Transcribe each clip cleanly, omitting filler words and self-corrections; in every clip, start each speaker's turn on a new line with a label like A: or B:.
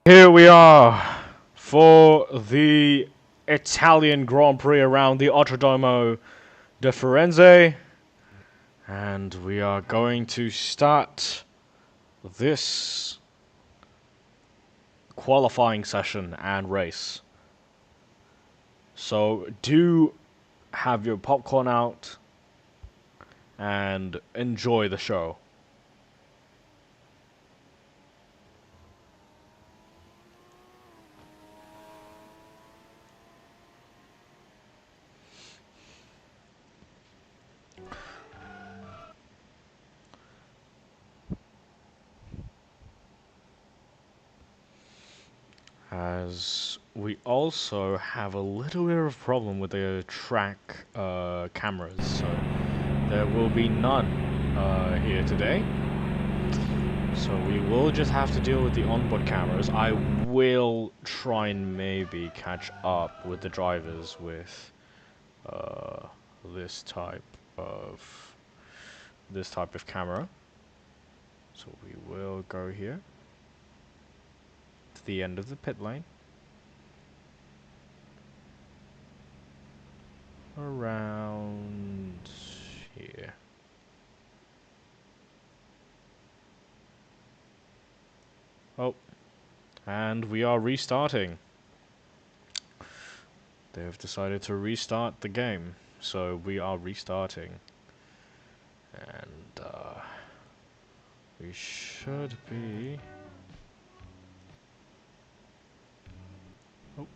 A: Here we are for the Italian Grand Prix around the Autodromo de Firenze, and we are going to start this qualifying session and race. So do have your popcorn out and enjoy the show. As we also have a little bit of a problem with the track cameras, so there will be none here today. So we will just have to deal with the onboard cameras. I will try and maybe catch up with the drivers with uh, this type of camera. So we will go here to the end of the pit lane. Around here. Oh, and we are restarting. They've decided to restart the game, so we are restarting. And we should be... Oh.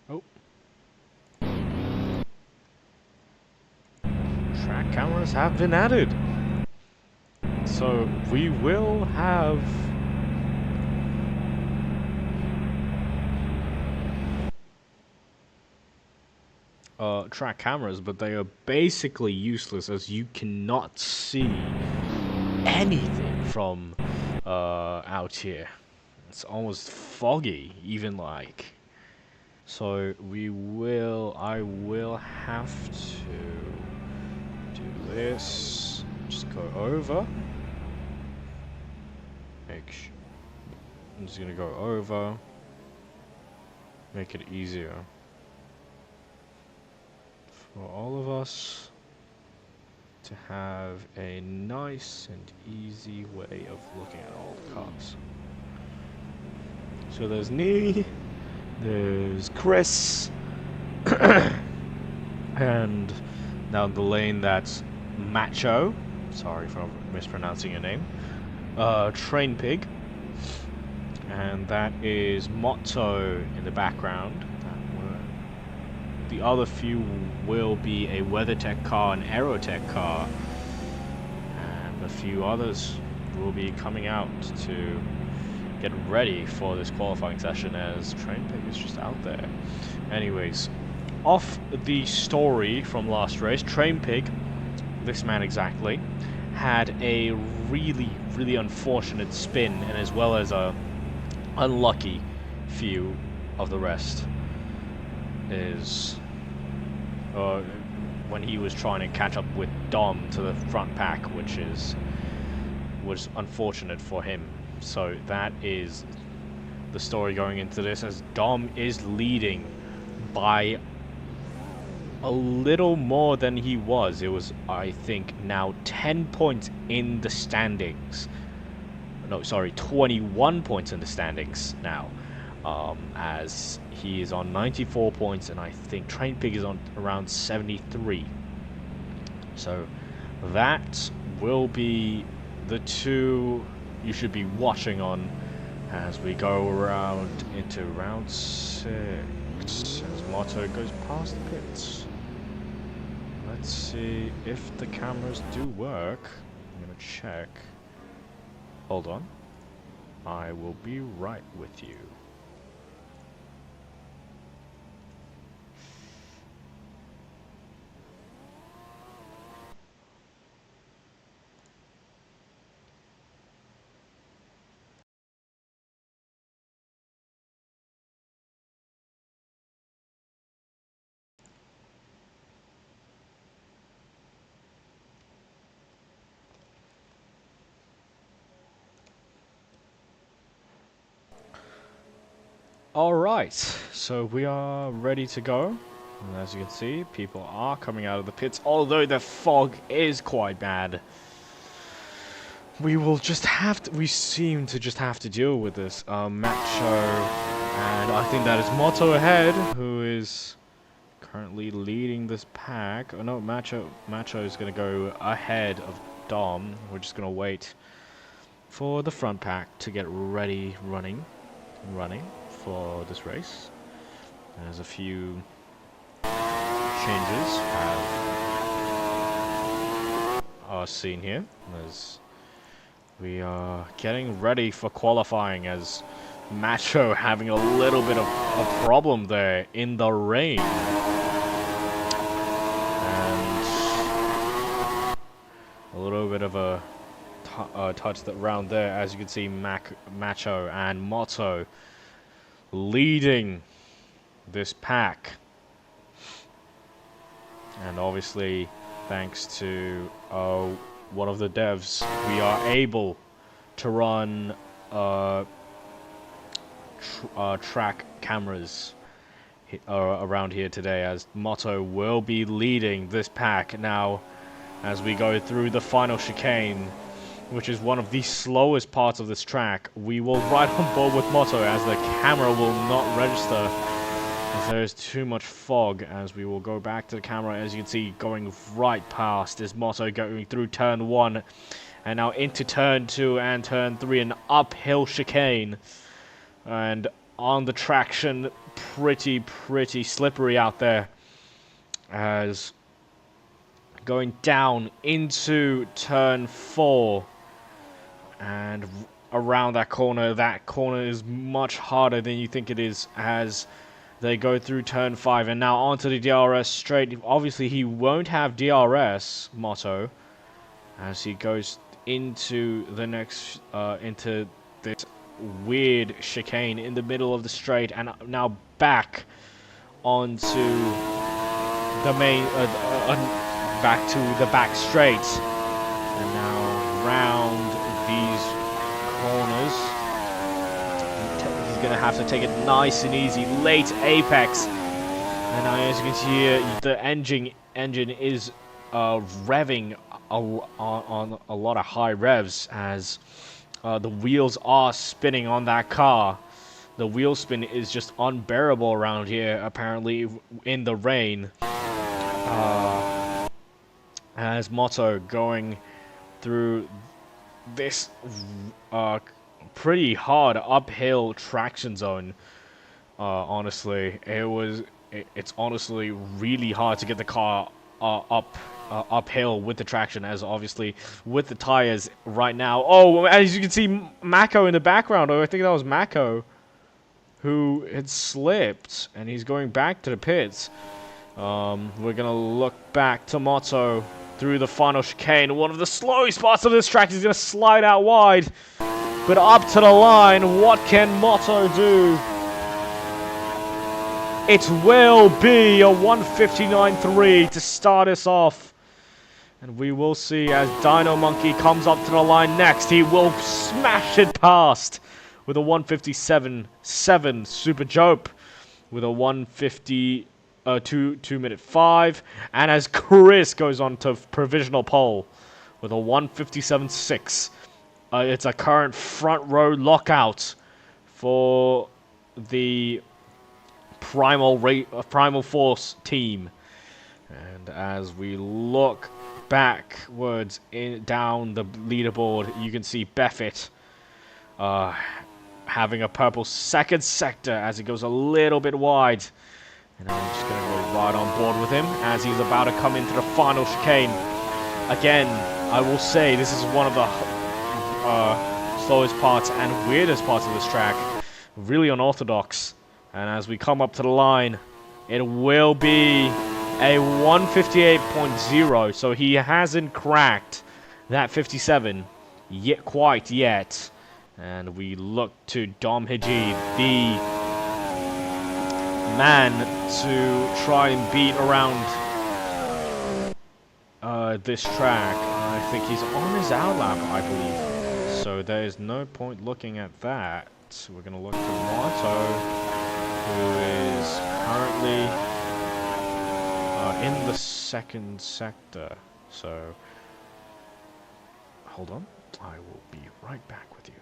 A: Oh. Track cameras have been added. So we will have track cameras, but they are basically useless as you cannot see anything from out here. It's almost foggy, even like. So I will have to do this. Just go over. I'm just gonna go over. Make it easier for all of us to have a nice and easy way of looking at all the cars. So there's me, there's Chris, and down the lane that's Macho. Sorry for mispronouncing your name. Train Pig. And that is Motto in the background. The other few will be a WeatherTech car, an Aerotech car, and a few others will be coming out to get ready for this qualifying session as Train Pig is just out there. Anyways, off the story from last race, Train Pig, this man exactly, had a really unfortunate spin, and as well as a unlucky few of the rest is when he was trying to catch up with Dom to the front pack, which was unfortunate for him. So that is the story going into this, as Dom is leading by a little more than he was. It was, I think, now 10 points in the standings. No, sorry, 21 points in the standings now, as he is on 94 points, and I think Train Pig is on around 73. So that will be the two you should be watching on as we go around into round 6, as Motto goes past the pits. Let's see if the cameras do work. I'm gonna check. Hold on. I will be right with you. Alright, so we are ready to go. And as you can see, people are coming out of the pits, although the fog is quite bad. We will just have to, we seem to just have to deal with this. Macho, and I think that is Motto ahead, who is currently leading this pack. Oh no, Macho is going to go ahead of Dom. We're just going to wait for the front pack to get ready running for this race. There's a few changes are seen here as we are getting ready for qualifying, as Macho having a little bit of a problem there in the rain. And a little bit of a touch that round there, as you can see Macho and Motto leading this pack. And obviously, thanks to one of the devs, we are able to run track cameras around here today, as Motto will be leading this pack now as we go through the final chicane, which is one of the slowest parts of this track. We will ride on board with Motto, as the camera will not register as there is too much fog, as we will go back to the camera. As you can see, going right past is Motto, going through turn 1 and now into turn 2 and turn 3, an uphill chicane, and on the traction pretty slippery out there, as going down into turn 4 and around that corner. That corner is much harder than you think it is, as they go through turn 5 and now onto the DRS straight. Obviously he won't have DRS, Motto, as he goes into the next into this weird chicane in the middle of the straight, and now back onto the main back to the back straight, and now round these corners. He's gonna have to take it nice and easy. Late apex, and now as you can see, the engine is revving on a lot of high revs, as the wheels are spinning on that car. The wheel spin is just unbearable around here, apparently, in the rain. As Motto going through this pretty hard uphill traction zone. Honestly, it's honestly really hard to get the car uphill with the traction, as obviously with the tires right now. Oh, as you can see, Mako in the background. Oh, I think that was Mako who had slipped, and he's going back to the pits. We're gonna look back to Motto through the final chicane. One of the slowest parts of this track. He's gonna slide out wide, but up to the line. What can Motto do? It will be a 1:59.3 to start us off. And we will see as Dino Monkey comes up to the line next. He will smash it past with a 1:57.7. Super Jope with a 2:minute 5. And as Chris goes on to provisional pole with a 1:57.6. It's a current front row lockout for the Primal Force team. And as we look backwards down the leaderboard, you can see Buffett having a purple second sector as he goes a little bit wide. And I'm just going to go right on board with him as he's about to come into the final chicane. Again, I will say this is one of the slowest parts and weirdest parts of this track. Really unorthodox. And as we come up to the line, it will be a 1:58.0. So he hasn't cracked that 57 quite yet. And we look to Dom Hiji, the man to try and beat around this track. I think he's on his outlap, I believe. So there is no point looking at that. So we're going to look to Motto. who is currently in the second sector. So, hold on. I will be right back with you.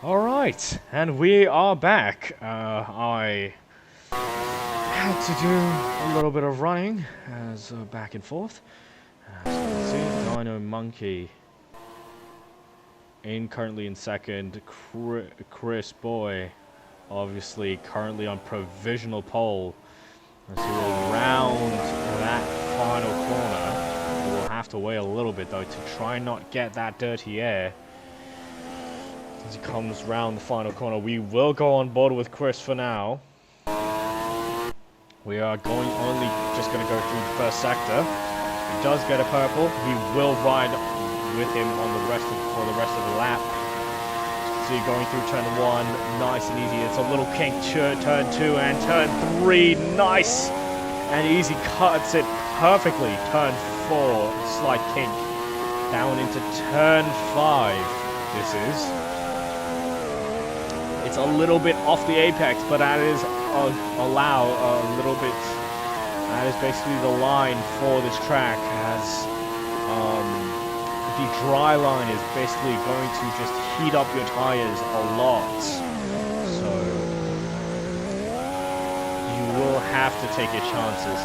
A: Alright, and we are back. I had to do a little bit of running as back and forth. As you can see, Dino Monkey currently in second. Chris Boy, obviously currently on provisional pole. As he will round that final corner. We'll have to wait a little bit though to try not get that dirty air. As he comes round the final corner, we will go on board with Chris for now. We are just going to go through the first sector. If he does get a purple, we will ride with him on for the rest of the lap. See, going through turn 1, nice and easy. It's a little kink. Turn 2 and turn 3, nice and easy. Cuts it perfectly. Turn 4, slight kink. Down into turn 5. This is. It's a little bit off the apex, but that is a little bit. That is basically the line for this track. As the dry line is basically going to just heat up your tires a lot, so you will have to take your chances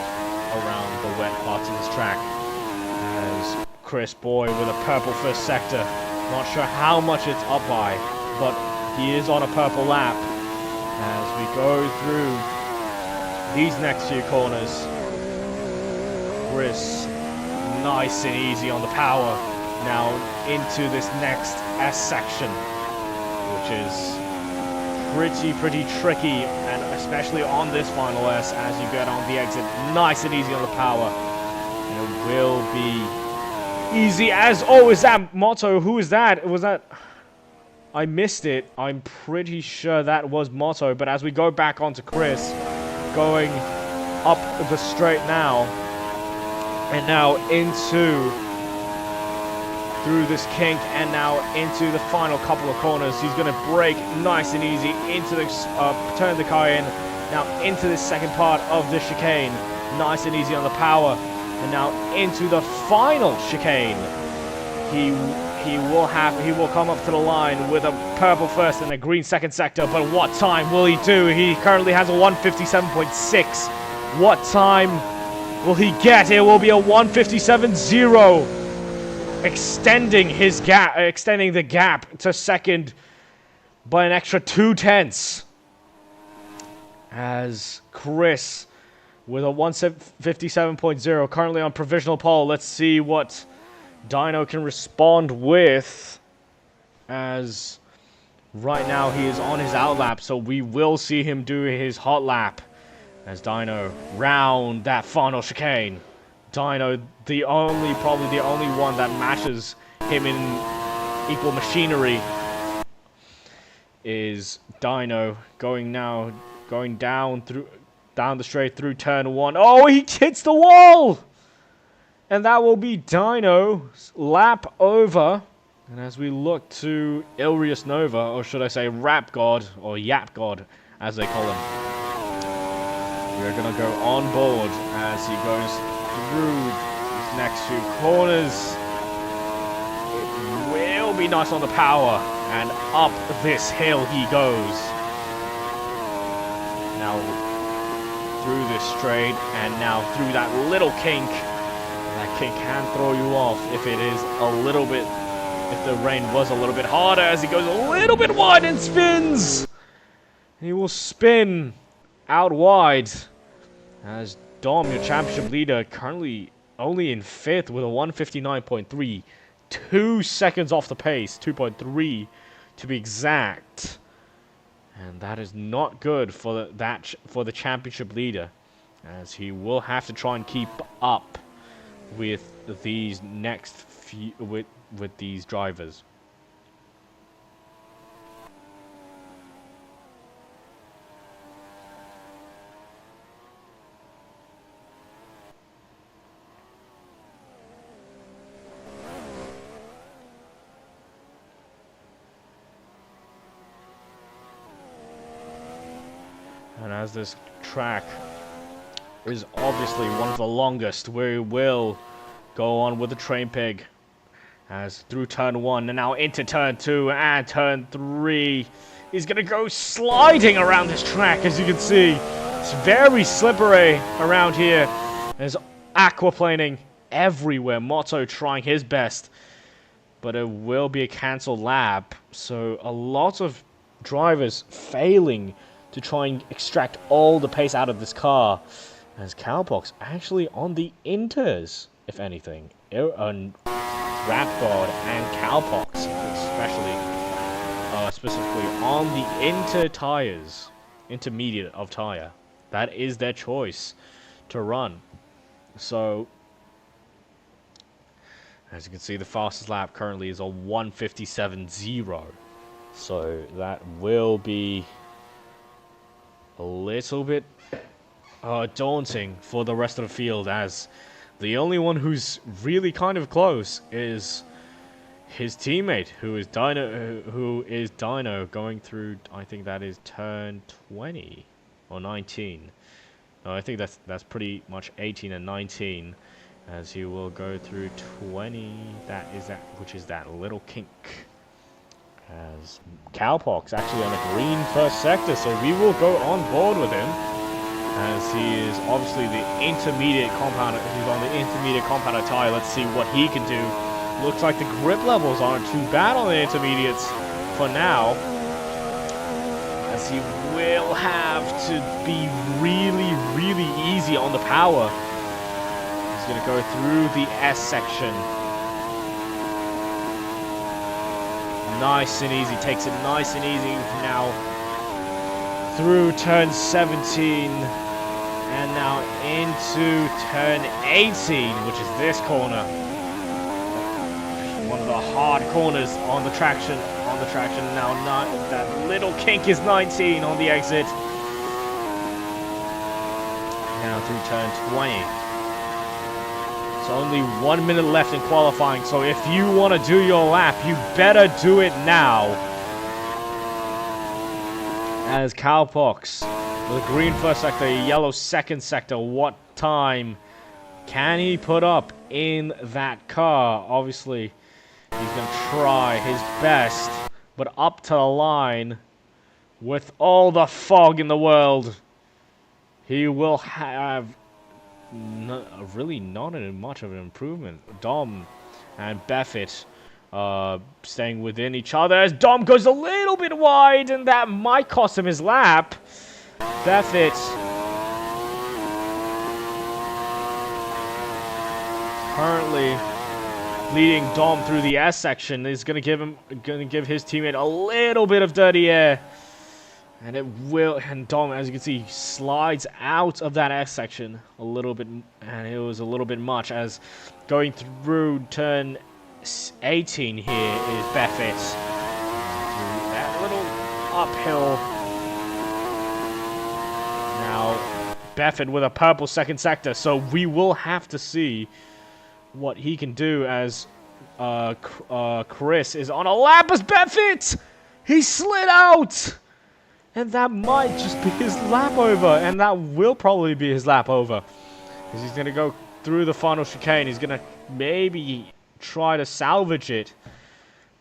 A: around the wet parts of this track. As Chris Boy with a purple first sector, not sure how much it's up by, but he is on a purple lap. As we go through these next few corners, Chris, nice and easy on the power. Now into this next S section, which is pretty tricky, and especially on this final S as you get on the exit. Nice and easy on the power. And it will be easy as... Oh, is that Motto? Who is that? Was that... I missed it. I'm pretty sure that was Motto, but as we go back onto Chris, going up the straight now, and now through this kink, and now into the final couple of corners. He's going to brake nice and easy into the turn the car in, now into this second part of the chicane, nice and easy on the power, and now into the final chicane. He will come up to the line with a purple first and a green second sector, but what time will he do? He currently has a 1:57.6. What time will he get? It will be a 1:57.0. Extending the gap to second by an extra 0.2. As Chris with a 1:57.0 currently on provisional pole. Let's see what Dino can respond with, as right now he is on his out lap, so we will see him do his hot lap as Dino round that final chicane. Dino, probably the only one that matches him in equal machinery, is Dino going down the straight through turn 1. Oh, he hits the wall! And that will be Dino's lap over. And as we look to Ilrius Nova, or should I say Rap God, or Yap God, as they call him, we're going to go on board as he goes through these next few corners. It will be nice on the power, and up this hill he goes. Now through this straight, and now through that little kink. That can throw you off if it is a little bit, if the rain was a little bit harder, as he goes a little bit wide and spins. He will spin out wide as Dom, your championship leader, currently only in 5th with a 159.3, 2 seconds off the pace, 2.3 to be exact, and that is not good for the championship leader, as he will have to try and keep up with these next few with these drivers. And as this track is obviously one of the longest, we will go on with the train pig. As through turn 1 and now into turn 2 and turn 3. He's going to go sliding around this track, as you can see. It's very slippery around here. There's aquaplaning everywhere. Motto trying his best. But it will be a cancelled lap. So a lot of drivers failing to try and extract all the pace out of this car, as Cowbox actually on the inters, if anything. Rapgard and Cowbox, specifically on the intermediate of tire. That is their choice to run. So, as you can see, the fastest lap currently is a 1:57.0. So that will be a little bit daunting for the rest of the field, as the only one who's really kind of close is his teammate, who is Dino going through, I think that is turn 20 or 19. No, I think that's pretty much 18 and 19, as he will go through 20. Which is that little kink. As Cowpox actually on a green first sector, so we will go on board with him, as he is obviously the intermediate compounder. He's on the intermediate compounder tire. Let's see what he can do. Looks like the grip levels aren't too bad on the intermediates for now, as he will have to be really, really easy on the power. He's going to go through the S section. Nice and easy, takes it nice and easy now through turn 17 and now into turn 18, which is this corner. One of the hard corners on the traction. Now that little kink is 19 on the exit. Now through turn 20. Only 1 minute left in qualifying, so if you want to do your lap, you better do it now. As Cowpox with a green first sector, a yellow second sector, what time can he put up in that car? Obviously, he's going to try his best, but up to the line, with all the fog in the world, he will have really not much of an improvement. Dom and Buffett staying within each other, as Dom goes a little bit wide, and that might cost him his lap. Buffett currently leading Dom through the S section. Is going to give his teammate a little bit of dirty air. And Dom, as you can see, slides out of that S section a little bit, and it was a little bit much, as going through turn 18 here is Buffett. That little uphill. Now, Buffett with a purple second sector, so we will have to see what he can do, as Chris is on a lap as Buffett! He slid out! And that might just be his lap over. And that will probably be his lap over. Because he's going to go through the final chicane. He's going to maybe try to salvage it.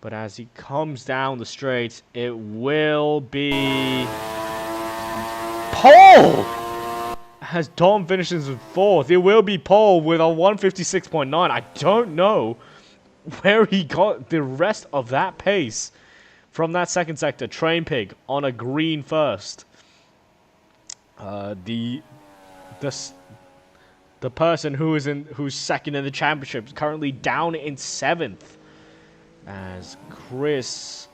A: But as he comes down the straight, it will be pole! as Dom finishes in 4th. It will be pole with a 156.9. I don't know where he got the rest of that pace from that second sector. Train Pig on a green first. The person who's second in the championship is currently down in 7th, as Chris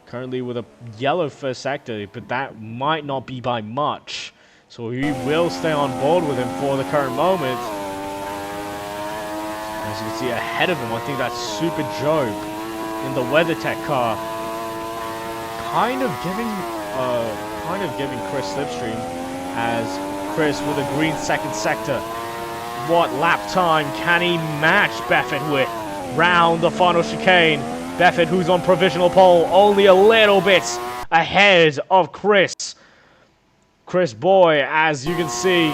A: currently with a yellow first sector, but that might not be by much. So he will stay on board with him for the current moment. As you can see ahead of him, I think that's Super Joe in the WeatherTech car, kind of giving Chris slipstream, as Chris with a green second sector. What lap time can he match Buffett with? Round the final chicane. Buffett, who's on provisional pole, only a little bit ahead of Chris. Chris Boy, as you can see,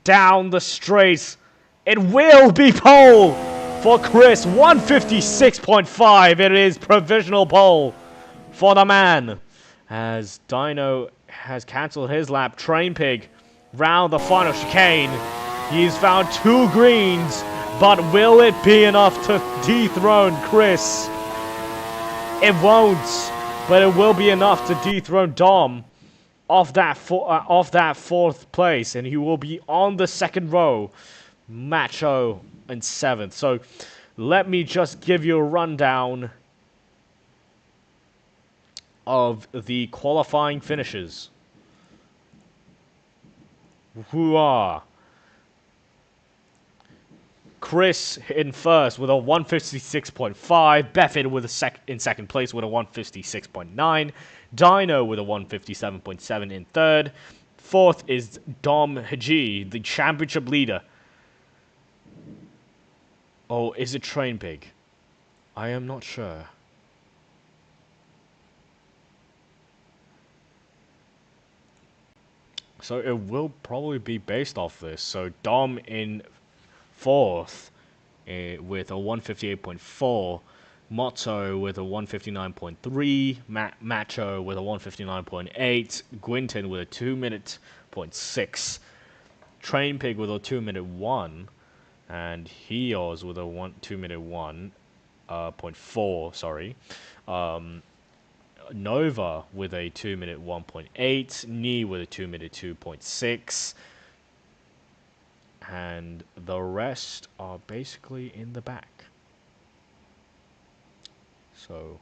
A: down the straight. It will be pole for Chris. 156.5. It is provisional pole for the man. As Dino has cancelled his lap. Train Pig round the final chicane. He's found 2 greens, but will it be enough to dethrone Chris? It won't, but it will be enough to dethrone Dom off that 4th place, and he will be on the 2nd row. Macho in 7th. So let me just give you a rundown of the qualifying finishes. Who are Chris in first with a 156.5, Buffett with in second place with a 156.9, Dino with a 157.7 in third. 4th is Dom Haji, the championship leader. Oh, is it Train Pig? I am not sure. So it will probably be based off this. So Dom in 4th with a 158.4, Motto with a 159.3, Macho with a 159.8, Gwynton with a 2-minute.6, Train Pig with a 2-minute 1, and Hios with a 2-minute 1.4, sorry. Nova with a 2-minute 1.8, Knee with a 2-minute 2.6, and the rest are basically in the back. So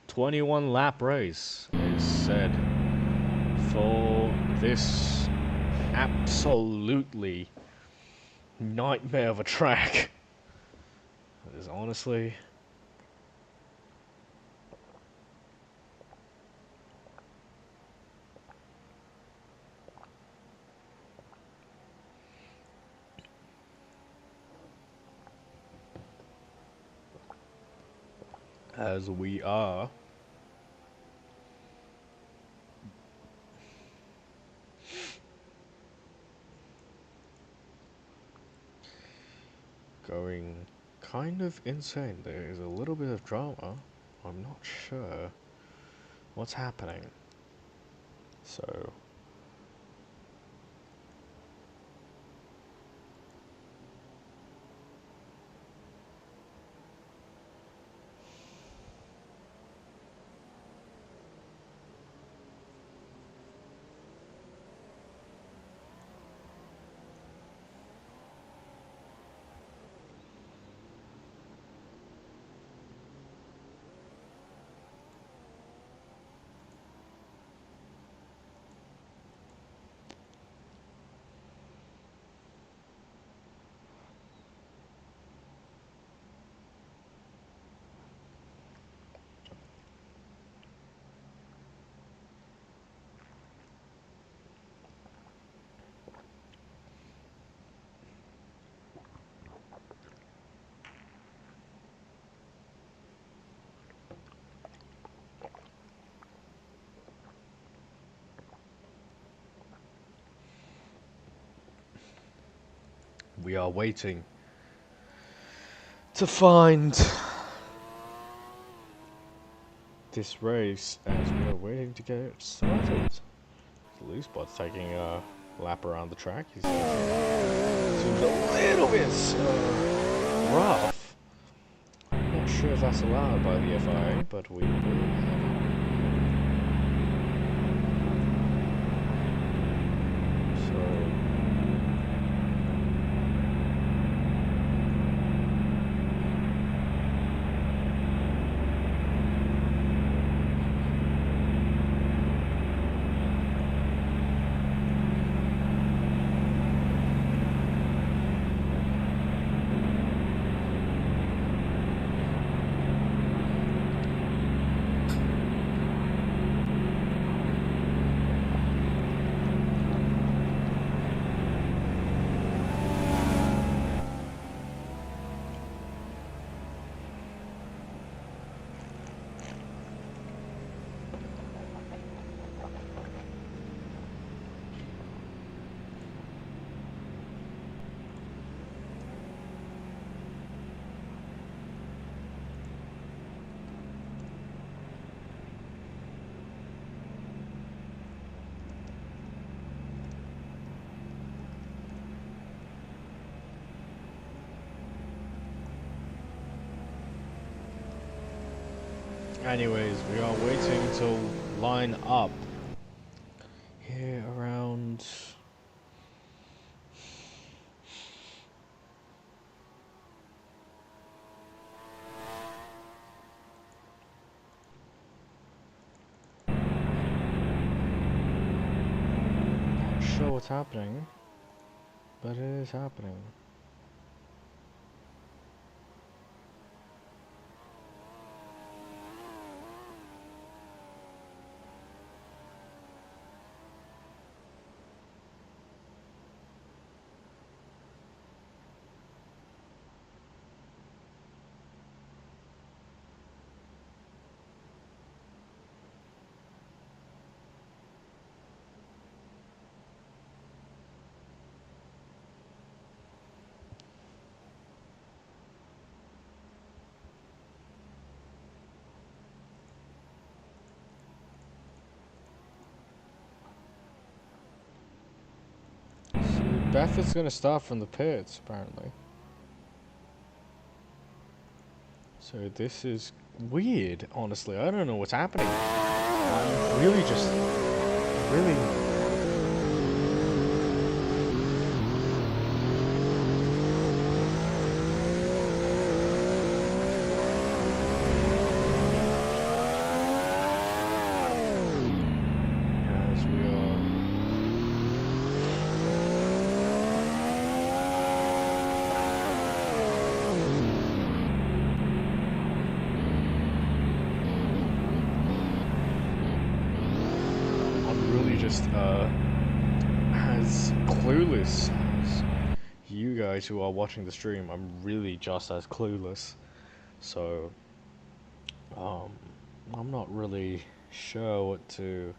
A: "21 lap race" is said for this absolutely nightmare of a track. It is honestly. As we are going kind of insane. There is a little bit of drama. I'm not sure what's happening. So we are waiting to find this race as we are waiting to get started. Loose Spot's taking a lap around the track. He's seems a little bit rough. I'm not sure if that's allowed by the FIA, but we will have anyways, we are waiting to line up here around not sure what's happening, but it is happening. Baffert's gonna start from the pits, apparently. So this is weird, honestly. I don't know what's happening. I'm really just... really... As we are... just as clueless as you guys who are watching the stream. I'm really just as clueless, so I'm not really sure what to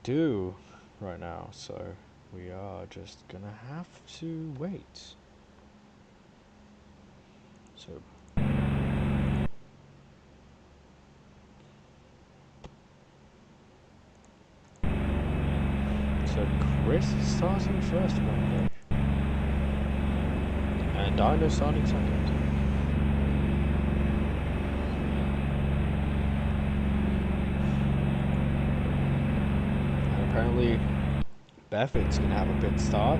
A: do right now, so we are just gonna have to wait. So Chris is starting first, apparently. And Dino starting second. And apparently Baffert's gonna have a pit start.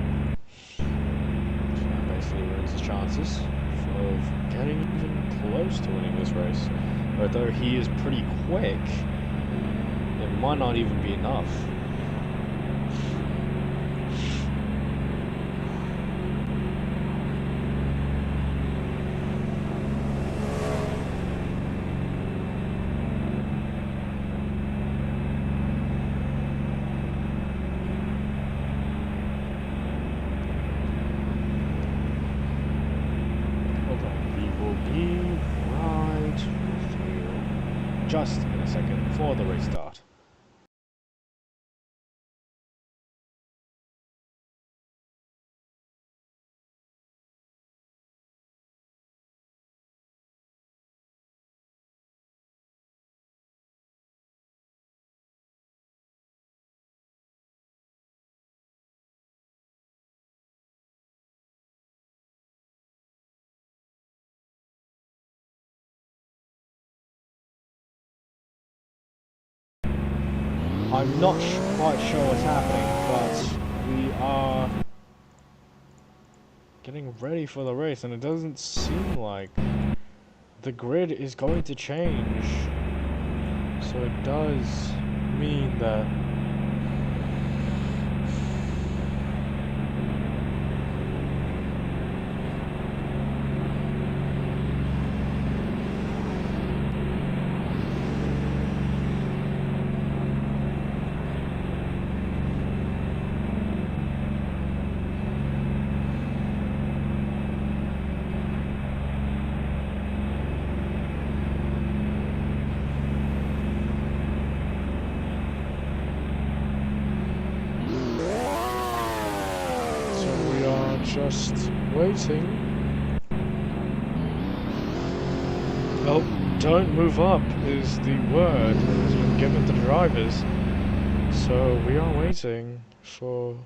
A: So that basically ruins his chances of getting even close to winning this race. Although he is pretty quick, it might not even be enough. Just in a second for the restart. I'm not quite sure what's happening, but we are getting ready for the race, and it doesn't seem like the grid is going to change. So it does mean that just waiting. Oh, don't move up is the word that has been given to the drivers. So we are waiting for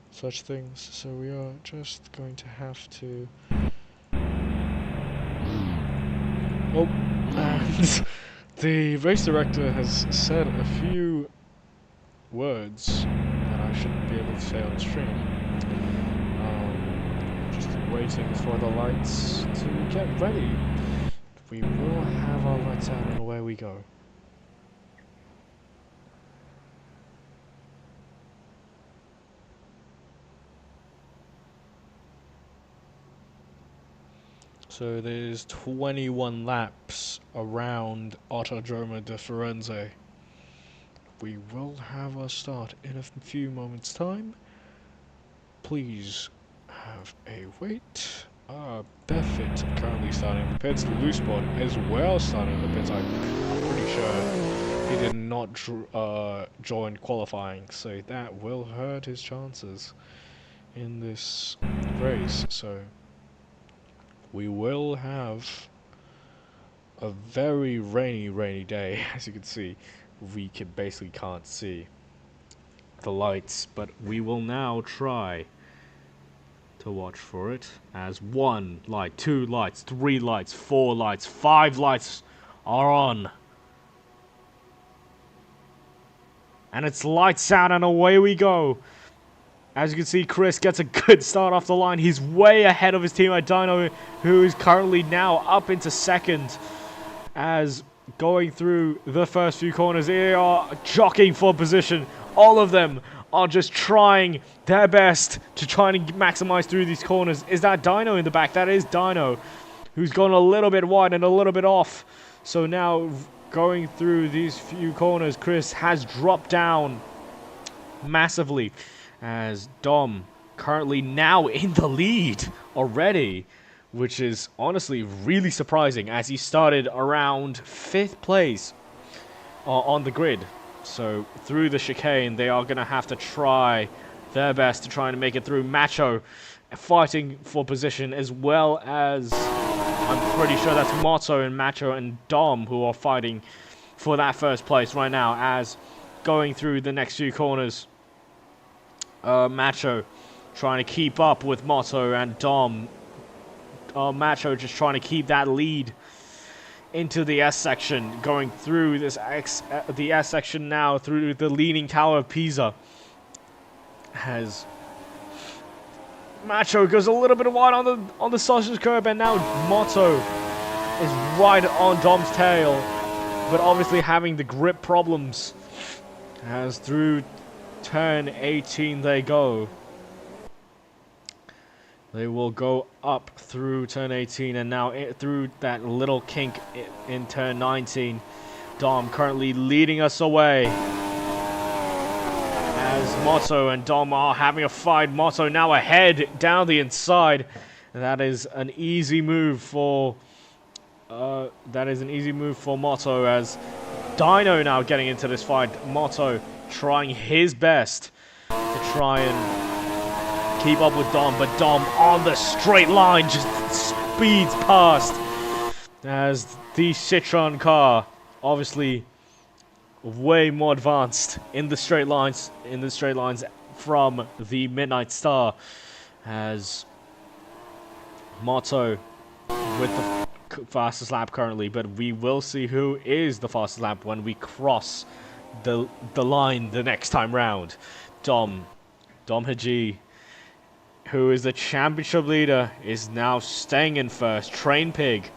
A: such things. So we are just going to have to... Oh, and the race director has said a few words that I shouldn't be able to say on stream. Waiting for the lights to get ready. We will have our lights out and away we go. So there's 21 laps around Autodromo de Firenze. We will have our start in a few moments' time. Please have a wait. Buffett currently starting the pits. Loosebot as well starting the pits. I'm pretty sure he did not join qualifying, so that will hurt his chances in this race. So we will have a very rainy day. As you can see, we basically can't see the lights, but we will now try to watch for it as 1 light, 2 lights, 3 lights, 4 lights, 5 lights are on. And it's lights out and away we go. As you can see, Chris gets a good start off the line. He's way ahead of his teammate Dino, who is currently now up into second. As going through the first few corners, they are jockeying for position. All of them are just trying their best to try and maximize through these corners. Is that Dino in the back? That is Dino, who's gone a little bit wide and a little bit off. So now going through these few corners, Chris has dropped down massively as Dom currently now in the lead already, which is honestly really surprising as he started around 5th place on the grid. So through the chicane, they are going to have to try their best to try and make it through. Macho fighting for position, as well as I'm pretty sure that's Motto and Macho and Dom who are fighting for that first place right now as going through the next few corners. Macho trying to keep up with Motto and Dom. Macho just trying to keep that lead into the S section, going through this the S section now through the Leaning Tower of Pisa. As Macho goes a little bit wide on the sausage curb, and now Motto is right on Dom's tail, but obviously having the grip problems. As through turn 18 they go. They will go up through turn 18 and now through that little kink in turn 19. Dom currently leading us away as Motto and Dom are having a fight. Motto now ahead down the inside. That is an easy move for Motto as Dino now getting into this fight. Motto trying his best to try and keep up with Dom, but Dom on the straight line just speeds past as the Citroen car, obviously way more advanced in the straight lines from the Midnight Star, as Motto with the fastest lap currently, but we will see who is the fastest lap when we cross the line the next time round. Dom Haji, who is the championship leader, is now staying in first. Train Pig,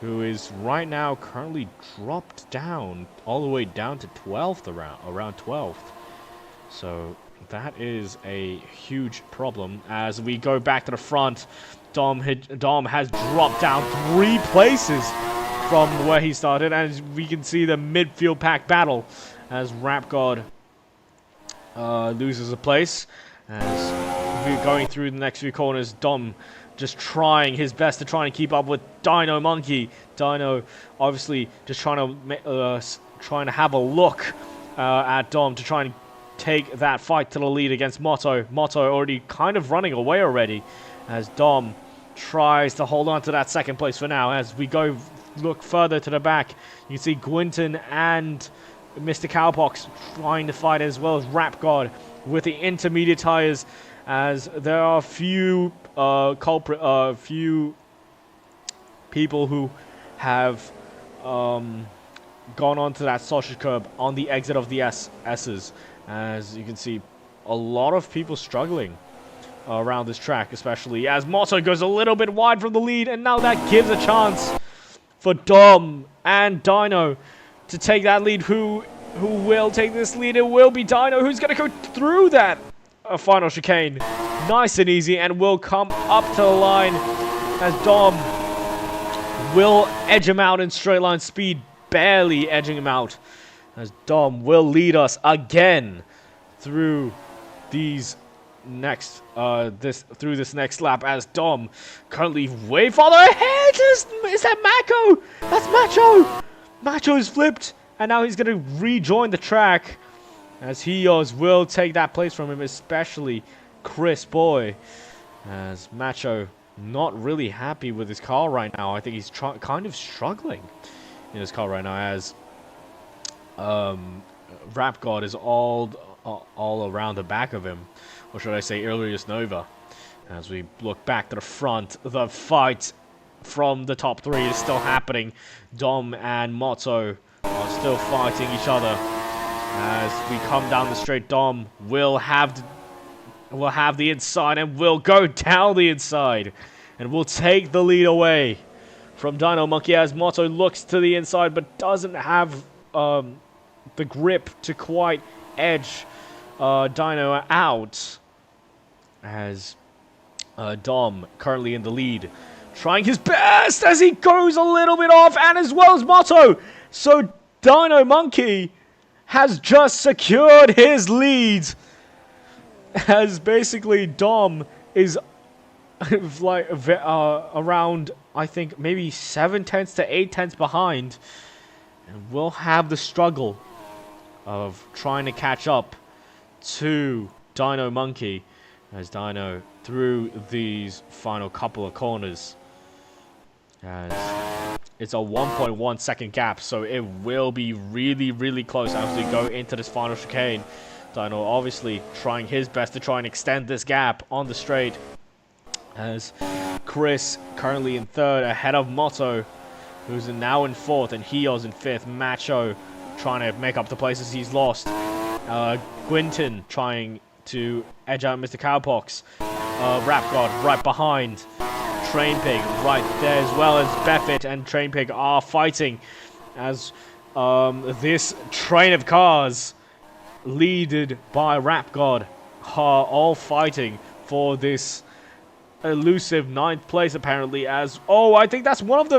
A: who is right now currently dropped down all the way down to 12th, around 12th. So that is a huge problem. As we go back to the front, Dom has dropped down 3 places from where he started, as we can see the midfield pack battle as Rap God loses a place. As we're going through the next few corners, Dom just trying his best to try and keep up with Dino Monkey. Dino obviously just trying to have a look at Dom to try and take that fight to the lead against Motto. Motto already kind of running away already, as Dom tries to hold on to that second place for now. As we go look further to the back, you can see Gwynton and Mr. Cowpox trying to fight, as well as Rap God with the intermediate tires, as there are few few people who have gone onto that sausage curb on the exit of the S's. As you can see, a lot of people struggling around this track, especially as Motto goes a little bit wide from the lead, and now that gives a chance for Dom and Dino to take that lead. Who will take this lead? It will be Dino, who's going to go through that final chicane nice and easy, and will come up to the line, as Dom will edge him out in straight line speed, barely edging him out, as Dom will lead us again through these next this next lap, as Dom currently way farther ahead. Is that Macho? That's Macho. Macho's flipped, and now he's going to rejoin the track, as Hios will take that place from him, especially Chris Boy, as Macho not really happy with his car right now. I think he's kind of struggling in his car right now, as Rap God is all around the back of him, or should I say Illyrius Nova. As we look back to the front, the fight from the top 3 is still happening. Dom and Motto are still fighting each other. As we come down the straight, Dom will have the inside, and will go down the inside, and will take the lead away from Dino Monkey, as Motto looks to the inside but doesn't have the grip to quite edge Dino out, as Dom currently in the lead, trying his best as he goes a little bit off, and as well as Motto. So Dino Monkey has just secured his lead, as basically Dom is like around, I think, maybe 7/10 to 8/10 behind, and will have the struggle of trying to catch up to Dino Monkey, as Dino through these final couple of corners, as it's a 1.1 second gap, so it will be really close as we go into this final chicane. Dino obviously trying his best to try and extend this gap on the straight, as Chris currently in 3rd ahead of Motto, who's now in 4th, and Hios in 5th. Macho trying to make up the places he's lost. Gwynton trying to edge out Mr. Cowpox. Rap God right behind. Train Pig right there, as well as Beffett and Train Pig are fighting, as this train of cars leaded by Rap God are all fighting for this elusive 9th place, apparently, as I think that's one of the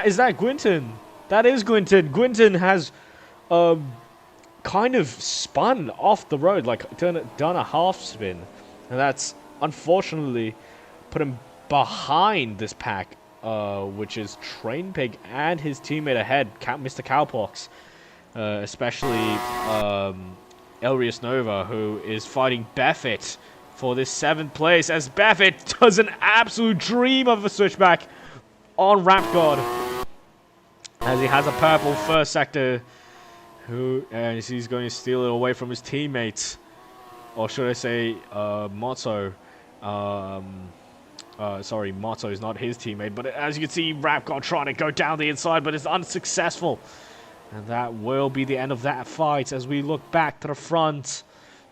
A: is that Gwynton? That is Gwynton. Gwynton has kind of spun off the road, like done a half spin, and that's unfortunately put him behind this pack, which is Train Pig and his teammate ahead, Mr. Cowpox, especially Illyrius Nova, who is fighting Beffett for this 7th place, as Beffett does an absolute dream of a switchback on Rap God, as he has a purple first sector, who he's going to steal it away from his teammates, or should I say Motto. Sorry, Motto is not his teammate, but as you can see, Rap God trying to go down the inside, but it's unsuccessful, And that will be the end of that fight as we look back to the front.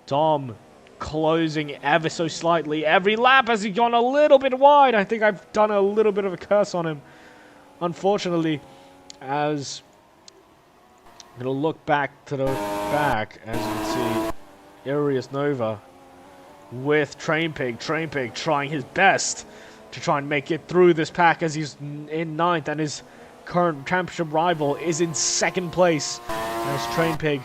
A: Dom closing ever so slightly. Every lap has he gone a little bit wide. I think I've done a little bit of a curse on him, unfortunately, as I'm going to look back to the back, as you can see, Irius Nova with Trainpig trying his best to try and make it through this pack as he's in 9th, and his current championship rival is in 2nd place as Trainpig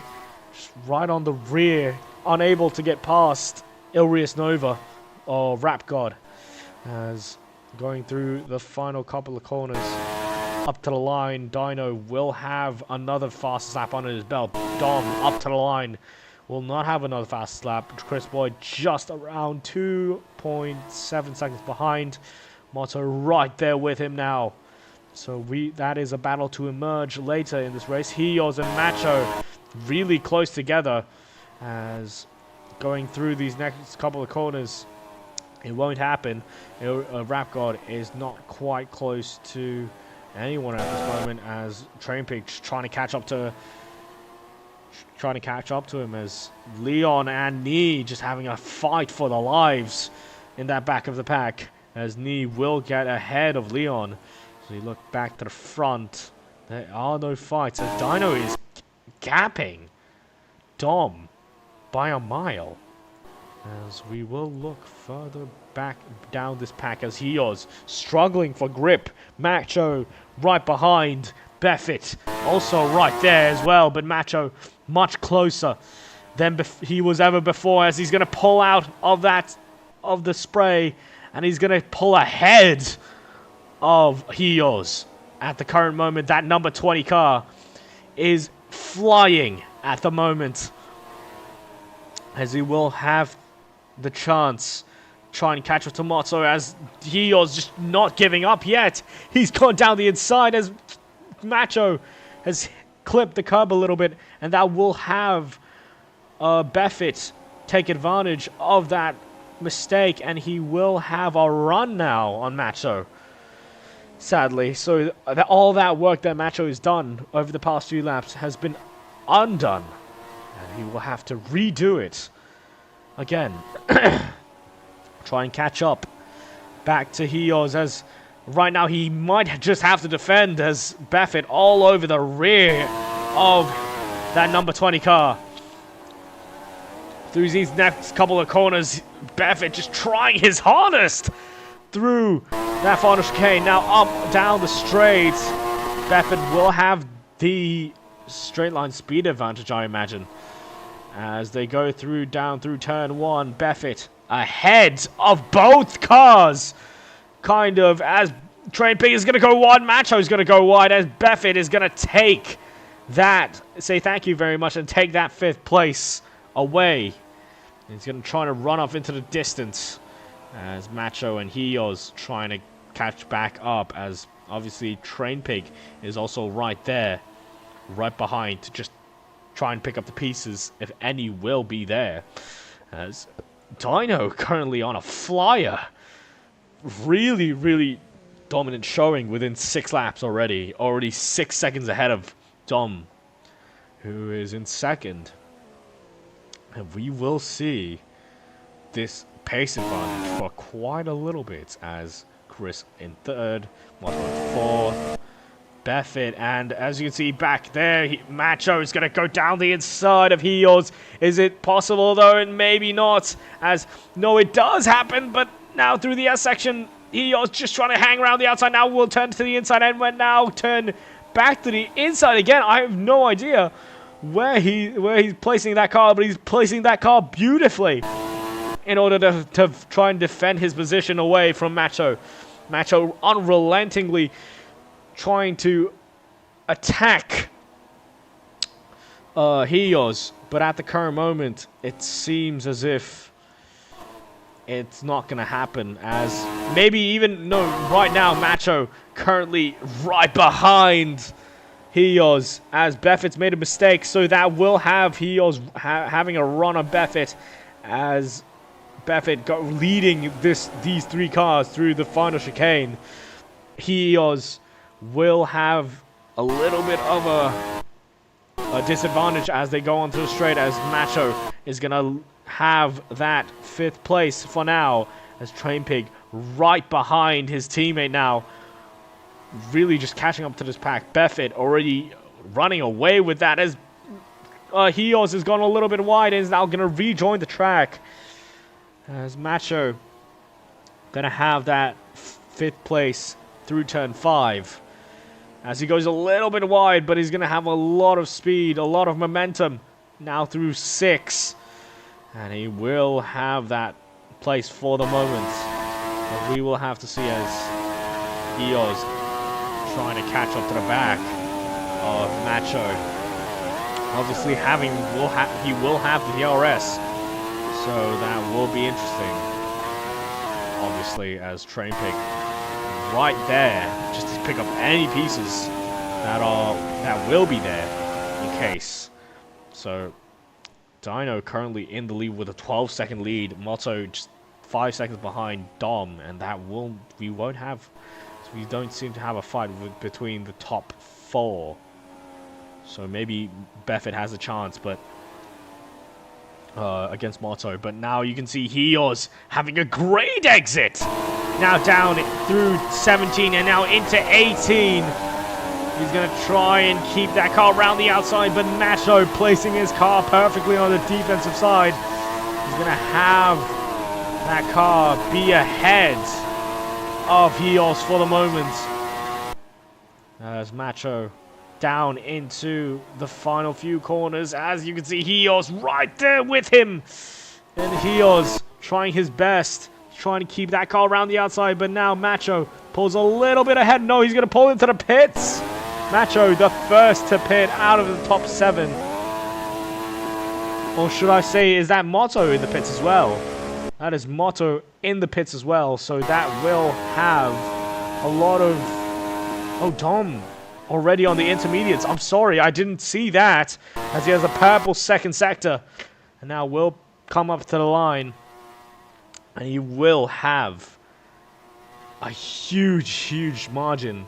A: just right on the rear, unable to get past Irius Nova or Rap God, as going through the final couple of corners up to the line. Dino will have another fast lap under his belt. Dom up to the line will not have another fast lap. Chris Boyd just around 2.7 seconds behind. Motto right there with him now. So that is a battle to emerge later in this race. Hios and Macho really close together as going through these next couple of corners. It won't happen. Rap God is not quite close to anyone at this moment as Trainpig trying to catch up to him as Leon and Nee just having a fight for their lives in that back of the pack, as Nee will get ahead of Leon. So you look back to the front, there are no fights as Dino is gapping Dom by a mile. As we will look further back down this pack as Hios struggling for grip. Macho right behind. Beffett also right there as well, but Macho much closer than he was ever before, as he's going to pull out of the spray, and he's going to pull ahead of Hios. At the current moment, that number 20 car is flying at the moment, as he will have the chance try and catch a Tomato, as Hios just not giving up yet. He's gone down the inside as Macho has clipped the curb a little bit, and that will have Beffett take advantage of that mistake, and he will have a run now on Macho, sadly. So all that work that Macho has done over the past few laps has been undone, and he will have to redo it again. Try and catch up back to Hios, as right now he might just have to defend as Beffett all over the rear of that number 20 car. Through these next couple of corners, Beffett just trying his hardest through that final chicane. Now up, down the straight. Beffett will have the straight line speed advantage, I imagine, as they go down through turn 1. Beffett ahead of both cars, kind of, as Trainpig is going to go wide, Macho is going to go wide, as Beffett is going to take that, say thank you very much, and take that 5th place away. He's going to try to run off into the distance as Macho and Hios trying to catch back up, as obviously Trainpig is also right there, right behind, to just try and pick up the pieces, if any will be there. As Dino currently on a flyer. Really, really dominant showing within 6 laps already. Already 6 seconds ahead of Dom, who is in 2nd. And we will see this pace advantage for quite a little bit, as Chris in 3rd, Moto in 4th, Beffett, and as you can see back there, Macho is going to go down the inside of Hios. Is it possible though? And maybe not, as no, it does happen, but now through the S section, Hios just trying to hang around the outside. Now will turn to the inside and will now turn back to the inside again. I have no idea where he's placing that car, but he's placing that car beautifully in order to try and defend his position away from Macho. Macho unrelentingly trying to attack Hios, but at the current moment, it seems as if it's not going to happen, as maybe even, no, right now, Macho currently right behind Hios, as Beffett's made a mistake, so that will have Hios having a run on Beffett, as Beffett leading these 3 cars through the final chicane. Hios will have a little bit of disadvantage as they go onto the straight, as Macho is going to have that 5th place for now, as Train Pig right behind his teammate now, really just catching up to this pack. Buffett already running away with that, as Hios has gone a little bit wide and is now going to rejoin the track, as Macho going to have that 5th place through turn 5. As he goes a little bit wide, but he's going to have a lot of speed, a lot of momentum now through 6. And he will have that place for the moment. But we will have to see as Eos trying to catch up to the back of Macho. Obviously he will have the DRS, so that will be interesting. Obviously, as Train Pig right there, just to pick up any pieces that will be there in case. So Dino currently in the lead with a 12-second lead. Motto just 5 seconds behind Dom, and we don't seem to have a fight between the top 4. So maybe Buffett has a chance, but against Motto. But now you can see Hios having a great exit. Now down through 17 and now into 18. He's going to try and keep that car around the outside, but Macho placing his car perfectly on the defensive side. He's going to have that car be ahead of Hios for the moment. As Macho down into the final few corners, as you can see Hios right there with him. And Hios trying his best, trying to keep that car around the outside, but now Macho pulls a little bit ahead. No, he's going to pull into the pits. Macho, the first to pit out of the top 7. Or should I say, is that Motto in the pits as well? That is Motto in the pits as well, so that will have a lot of... Oh, Dom already on the intermediates. I'm sorry, I didn't see that, as he has a purple 2nd sector. And now will come up to the line, and he will have a huge margin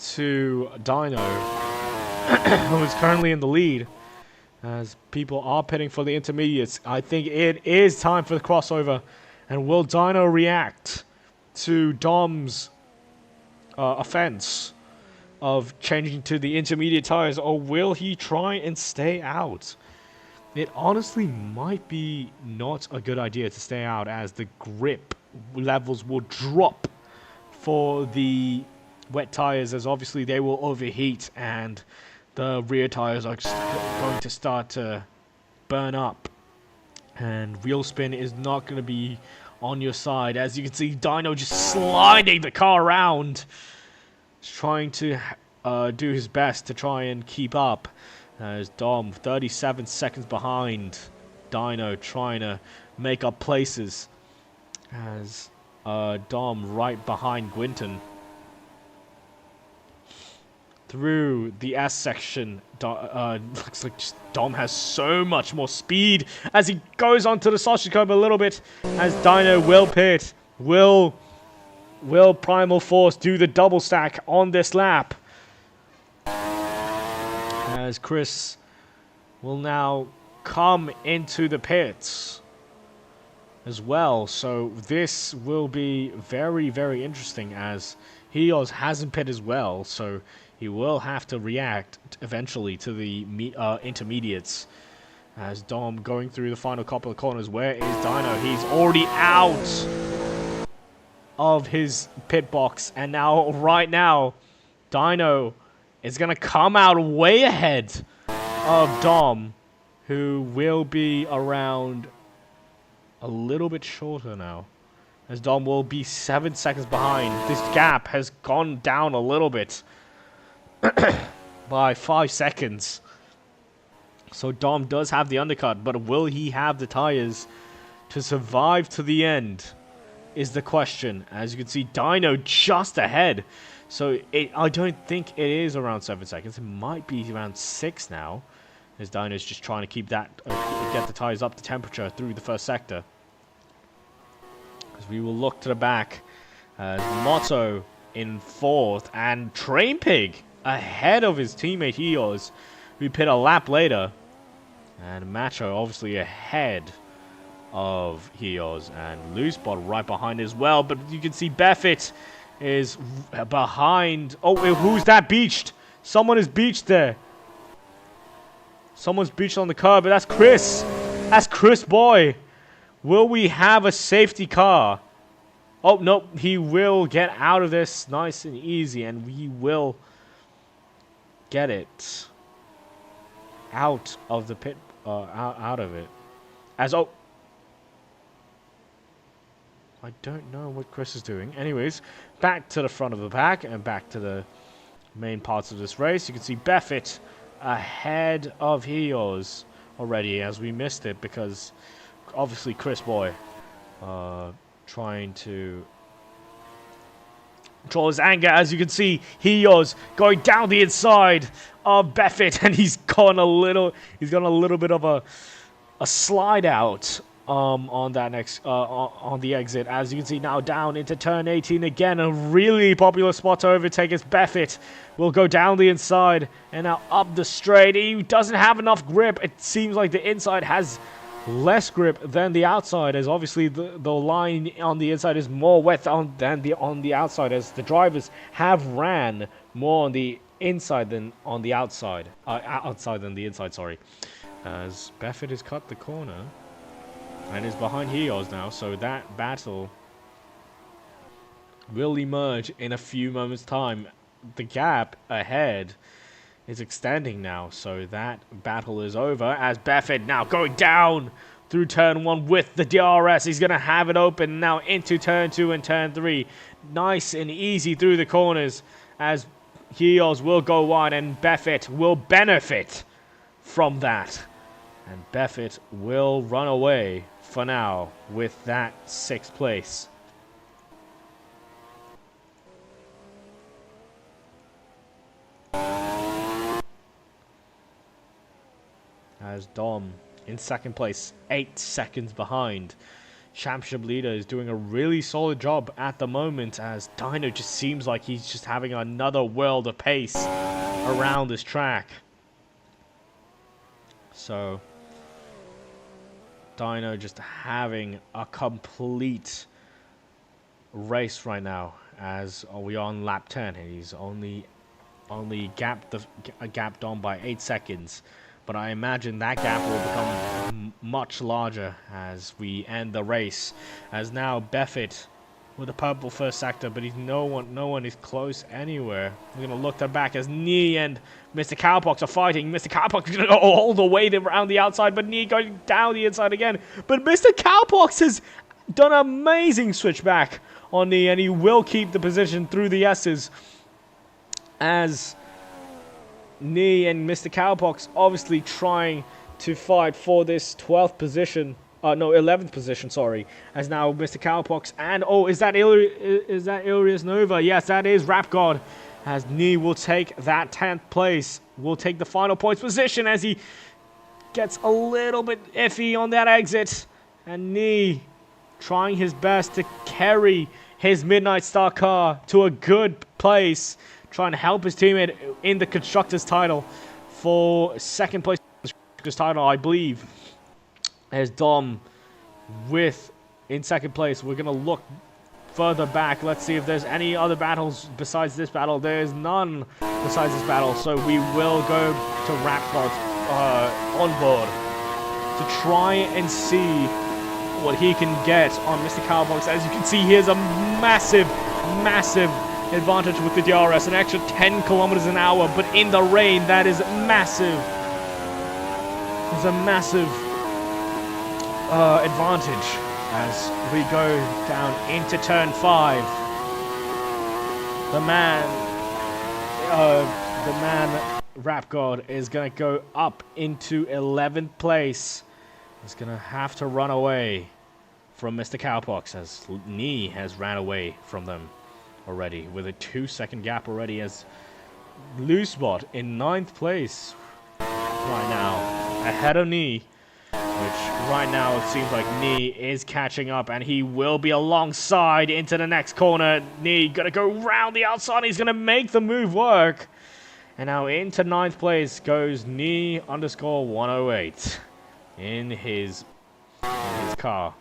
A: to Dino, who is currently in the lead, as people are pitting for the intermediates. I think it is time for the crossover, and will Dino react to Dom's offense of changing to the intermediate tires, or will he try and stay out? It honestly might be not a good idea to stay out, as the grip levels will drop for the wet tires, as obviously they will overheat and the rear tires are going to start to burn up, and wheel spin is not going to be on your side. As you can see, Dino just sliding the car around, trying to do his best to try and keep up, as Dom 37 seconds behind Dino, trying to make up places, as Dom right behind Gwynton. Through the S section, looks like Dom has so much more speed as he goes onto the sausage curb a little bit, as Dino will pit. Will Primal Force do the double stack on this lap? As Chris will now come into the pits as well. So this will be very interesting, as Hios hasn't pit as well. So he will have to react eventually to the intermediates. As Dom going through the final couple of corners. Where is Dino? He's already out of his pit box. And now, right now, Dino is going to come out way ahead of Dom, who will be around a little bit shorter now, as Dom will be 7 seconds behind. This gap has gone down a little bit by 5 seconds. So Dom does have the undercut, but will he have the tires to survive to the end is the question. As you can see, Dino just ahead. So I don't think it is around 7 seconds. It might be around 6 now, as Dino's just trying to keep that, get the tires up to temperature through the first sector. As we will look to the back, Motto in 4th, and Train Pig ahead of his teammate Hios, we pit a lap later. And Macho obviously ahead of Hios, and Loose Spot right behind as well. But you can see Buffett is behind. Oh, who's that beached? Someone is beached there. Someone's beached on the curb, but that's Chris. That's Chris Boy. Will we have a safety car? Oh, no, he will get out of this nice and easy, and we will get it out of the pit, out of it. As, oh, I don't know what Chris is doing. Anyways, back to the front of the pack and back to the main parts of this race. You can see Buffett ahead of Hios already, as we missed it because obviously Chris Boy trying to control his anger. As you can see, Hios going down the inside of Buffett, and he's got a little bit of a slide out on that next on the exit. As you can see now, down into turn 18 again, a really popular spot to overtake as Buffett will go down the inside and now up the straight. He doesn't have enough grip. It seems like the inside has less grip than the outside, as obviously the line on the inside is more wet than on the outside, as the drivers have ran more on the inside than on the outside. Outside than the inside, sorry. As Buffett has cut the corner and is behind Hios now, so that battle will emerge in a few moments' time. The gap ahead is extending now, so that battle is over as Buffett now going down through turn 1 with the DRS. He's going to have it open now into turn 2 and turn 3. Nice and easy through the corners as Hios will go wide and Buffett will benefit from that. And Buffett will run away for now with that 6th place. As Dom in 2nd place, 8 seconds behind. Championship leader is doing a really solid job at the moment, as Dino just seems like he's just having another world of pace around this track. So Dino just having a complete race right now, as we are on lap 10 and he's only gapped on by 8 seconds. But I imagine that gap will become much larger as we end the race. As now Buffett with a purple first sector, but he's no one is close anywhere. We're gonna look to back as Nee and Mr. Cowpox are fighting. Mr. Cowpox is gonna go all the way around the outside, but Nee going down the inside again. But Mr. Cowpox has done an amazing switchback on Nee, and he will keep the position through the S's. As Nee and Mr. Cowpox obviously trying to fight for this 12th position. No, 11th position, sorry. As now Mr. Cowpox and, oh, is that Ilrius Nova? Yes, that is Rap God. As Nee will take that 10th place. Will take the final points position as he gets a little bit iffy on that exit. And Nee trying his best to carry his Midnight Star car to a good place, trying to help his teammate in the Constructors title for 2nd place Constructors title, I believe. As Dom with in 2nd place. We're going to look further back. Let's see if there's any other battles besides this battle. There is none besides this battle, so we will go to Rapgod's onboard to try and see what he can get on Mr. Cowbox. As you can see, he has a massive advantage with the DRS, an extra 10 kilometers an hour, but in the rain, that is massive. It's a massive advantage as we go down into turn 5. The man Rap God is going to go up into 11th place. He's going to have to run away from Mr. Cowpox, as Nee has ran away from them already with a 2-second gap already, as Loosebot in 9th place right now, ahead of Nee, which right now it seems like Nee is catching up, and he will be alongside into the next corner. Nee gonna go round the outside. He's gonna make the move work, And now into 9th place goes knee_108 in his car,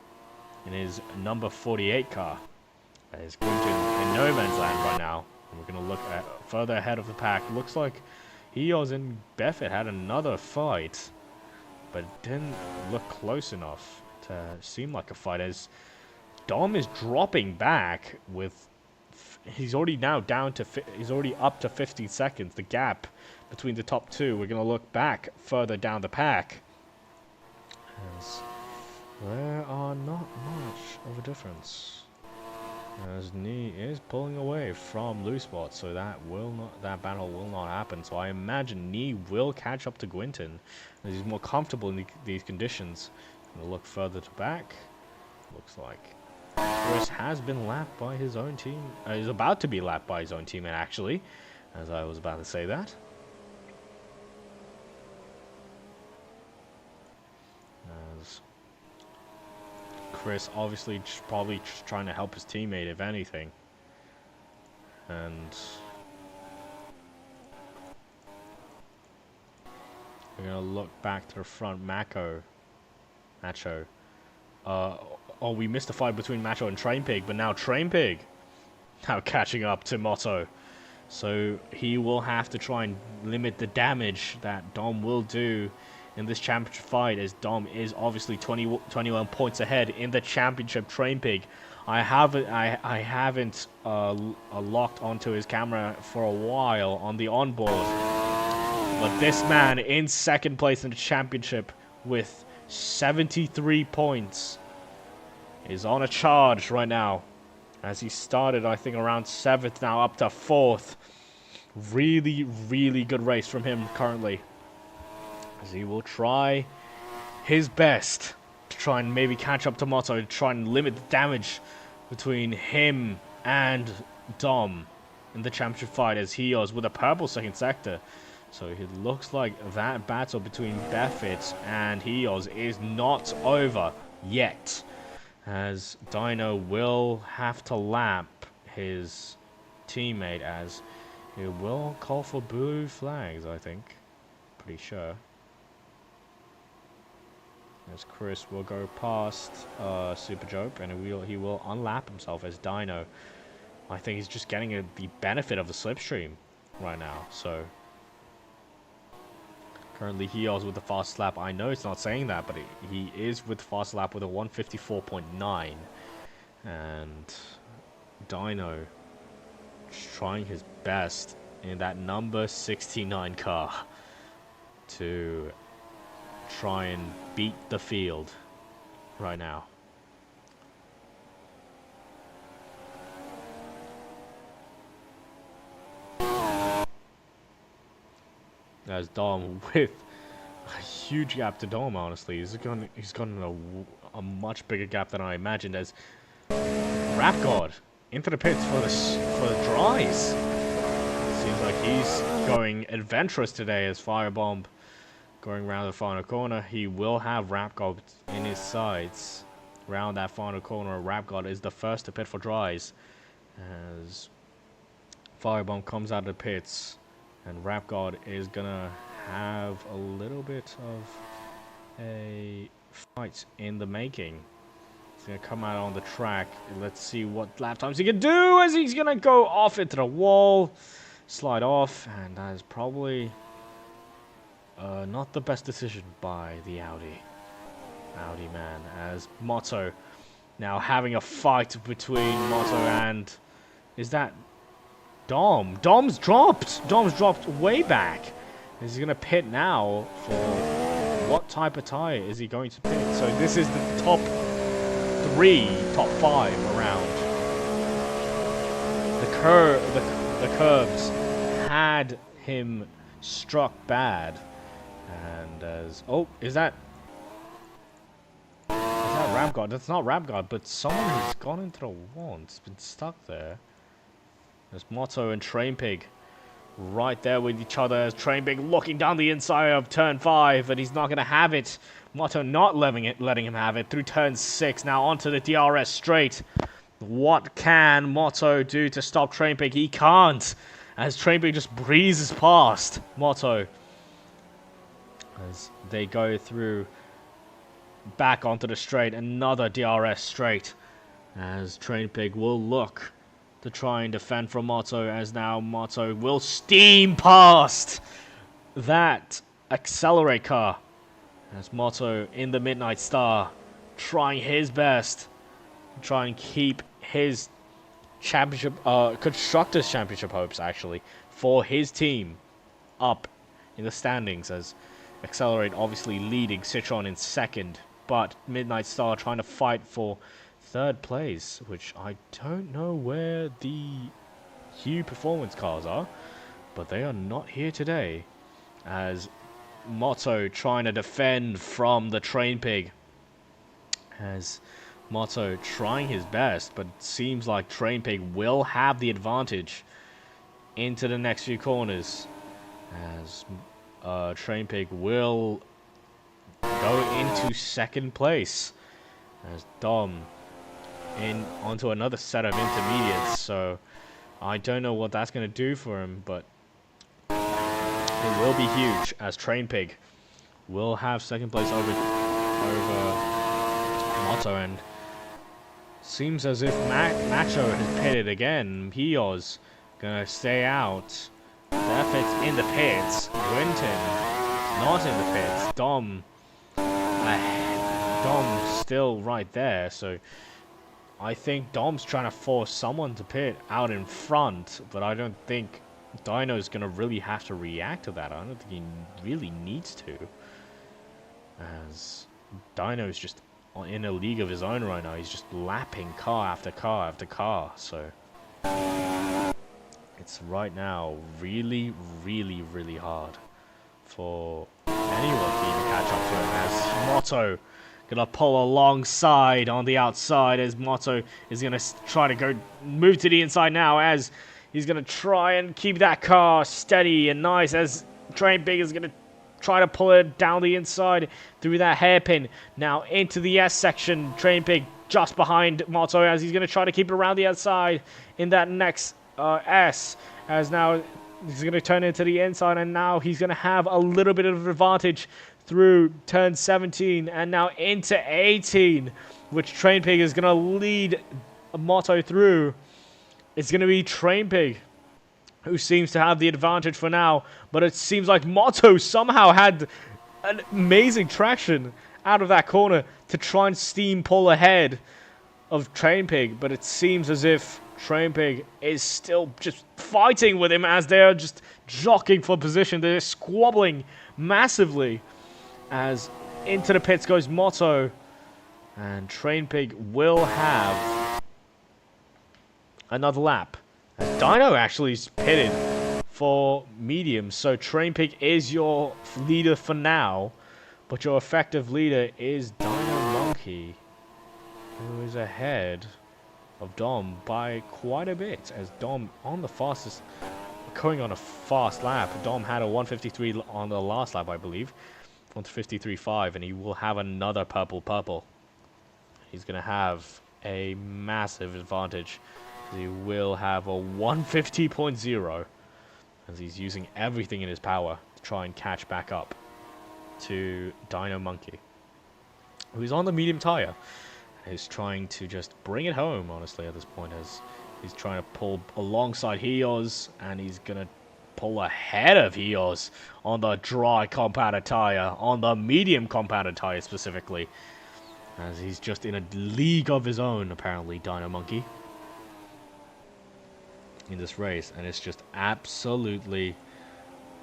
A: in his number 48 car. As Quinton in no man's land right now. And we're going to look at further ahead of the pack. Looks like Eos and Buffett had another fight, but it didn't look close enough to seem like a fight, as Dom is dropping back with... He's already now down to... He's already up to 15 seconds. The gap between the top two. We're going to look back further down the pack, as there are not much of a difference. As Knee is pulling away from Loose Spot, so that battle will not happen. So I imagine Knee will catch up to Gwynton, as he's more comfortable in these conditions. We'll look further to back. Looks like Chris has been lapped by his own team. He's about to be lapped by his own teammate, actually, as I was about to say that. As Chris obviously probably just trying to help his teammate, if anything. And we're going to look back to the front. Macho. Oh, we missed a fight between Macho and Train Pig, but now Train Pig now catching up to Motto. So he will have to try and limit the damage that Dom will do in this championship fight, as Dom is obviously 21 points ahead in the championship. Train Pig, I haven't locked onto his camera for a while on the onboard, but this man in 2nd place in the championship with 73 points is on a charge right now, as he started I think around 7th, now up to 4th. Really good race from him currently, as he will try his best to try and maybe catch up to Motto, to try and limit the damage between him and Dom in the championship fight, as he is with a purple 2nd sector. So it looks like that battle between Buffett and Heos is not over yet, as Dino will have to lap his teammate, as he will call for blue flags, I think. Pretty sure. As Chris will go past Super Jope, and he will unlap himself, as Dino, I think he's just getting the benefit of the slipstream right now. So currently Heos with the fast lap. I know it's not saying that, but he is with fast lap with a 154.9, and Dino just trying his best in that number 69 car to try and beat the field right now. As Dom with a huge gap to Dom, honestly. He's gotten a much bigger gap than I imagined, as Rap God into the pits for the dries. Seems like he's going adventurous today, as Firebomb going around the final corner. He will have Rap God in his sights. Around that final corner, Rap God is the first to pit for dries, as Firebomb comes out of the pits, and Rap God is gonna have a little bit of a fight in the making. He's gonna come out on the track. Let's see what lap times he can do, as he's gonna go off into the wall, slide off, and that is probably not the best decision by the Audi man, as Motto now having a fight between Motto and, is that Dom? Dom's dropped way back. Is he gonna pit now? For what type of tire is he going to pit? So this is the top 5 around. The curbs had him struck bad, and as is that Rap God? That's not Rap God, but someone who's gone into the wall. It's been stuck there. There's Motto and Train Pig right there with each other, as Train Pig looking down the inside of turn 5, but he's not going to have it. Motto not letting him have it through turn 6. Now onto the DRS straight. What can Motto do to stop Train Pig? He can't, as Trainpig just breezes past Motto as they go through back onto the straight. Another DRS straight as Trainpig will look to try and defend from Motto, as now Motto will steam past that Accelerate car as Motto in the Midnight Star trying his best to try and keep his championship, Constructors Championship hopes actually for his team up in the standings, as Accelerate obviously leading, Citron in second, but Midnight Star trying to fight for third place, which I don't know where the Hue Performance cars are, but they are not here today, as Motto trying to defend from the Trainpig, as Motto trying his best, but it seems like Trainpig will have the advantage into the next few corners, as Trainpig will go into second place, as Dom in onto another set of intermediates. So I don't know what that's going to do for him, but it will be huge, as Trainpig will have second place over Motto, and seems as if Macho has pitted again. Pio's gonna stay out. Defet's in the pits. Winton not in the pits. Dom still right there, so I think Dom's trying to force someone to pit out in front, but I don't think Dino's gonna really have to react to that. I don't think he really needs to, as Dino's just in a league of his own right now. He's just lapping car after car after car, so it's right now really, really, really hard for anyone to even catch up to him, as Motto gonna pull alongside on the outside, as Motto is gonna try to go move to the inside now, as he's gonna try and keep that car steady and nice, as Trainpig is gonna try to pull it down the inside through that hairpin. Now into the S section. Trainpig just behind Motto, as he's going to try to keep it around the outside in that next S. As now he's going to turn into the inside, and now he's going to have a little bit of advantage through turn 17 and now into 18, which Trainpig is going to lead Motto through. It's going to be Trainpig who seems to have the advantage for now, but it seems like Motto somehow had an amazing traction out of that corner to try and steam pull ahead of Trainpig, but it seems as if Trainpig is still just fighting with him, as they're just jockeying for position. They're squabbling massively, as into the pits goes Motto, and Trainpig will have another lap. Dino actually is pitted for medium, so Trainpig is your leader for now, but your effective leader is Dino Monkey, who is ahead of Dom by quite a bit, as Dom on the fastest, going on a fast lap. Dom had a 153 on the last lap, I believe, 153.5, and he will have another purple. He's going to have a massive advantage. He will have a 150.0, as he's using everything in his power to try and catch back up to Dino Monkey, who's on the medium tire. He's trying to just bring it home, honestly, at this point, as he's trying to pull alongside Hios, and he's going to pull ahead of Hios on the dry compounded tire, on the medium compounded tire specifically, as he's just in a league of his own, apparently, Dino Monkey, in this race. And it's just absolutely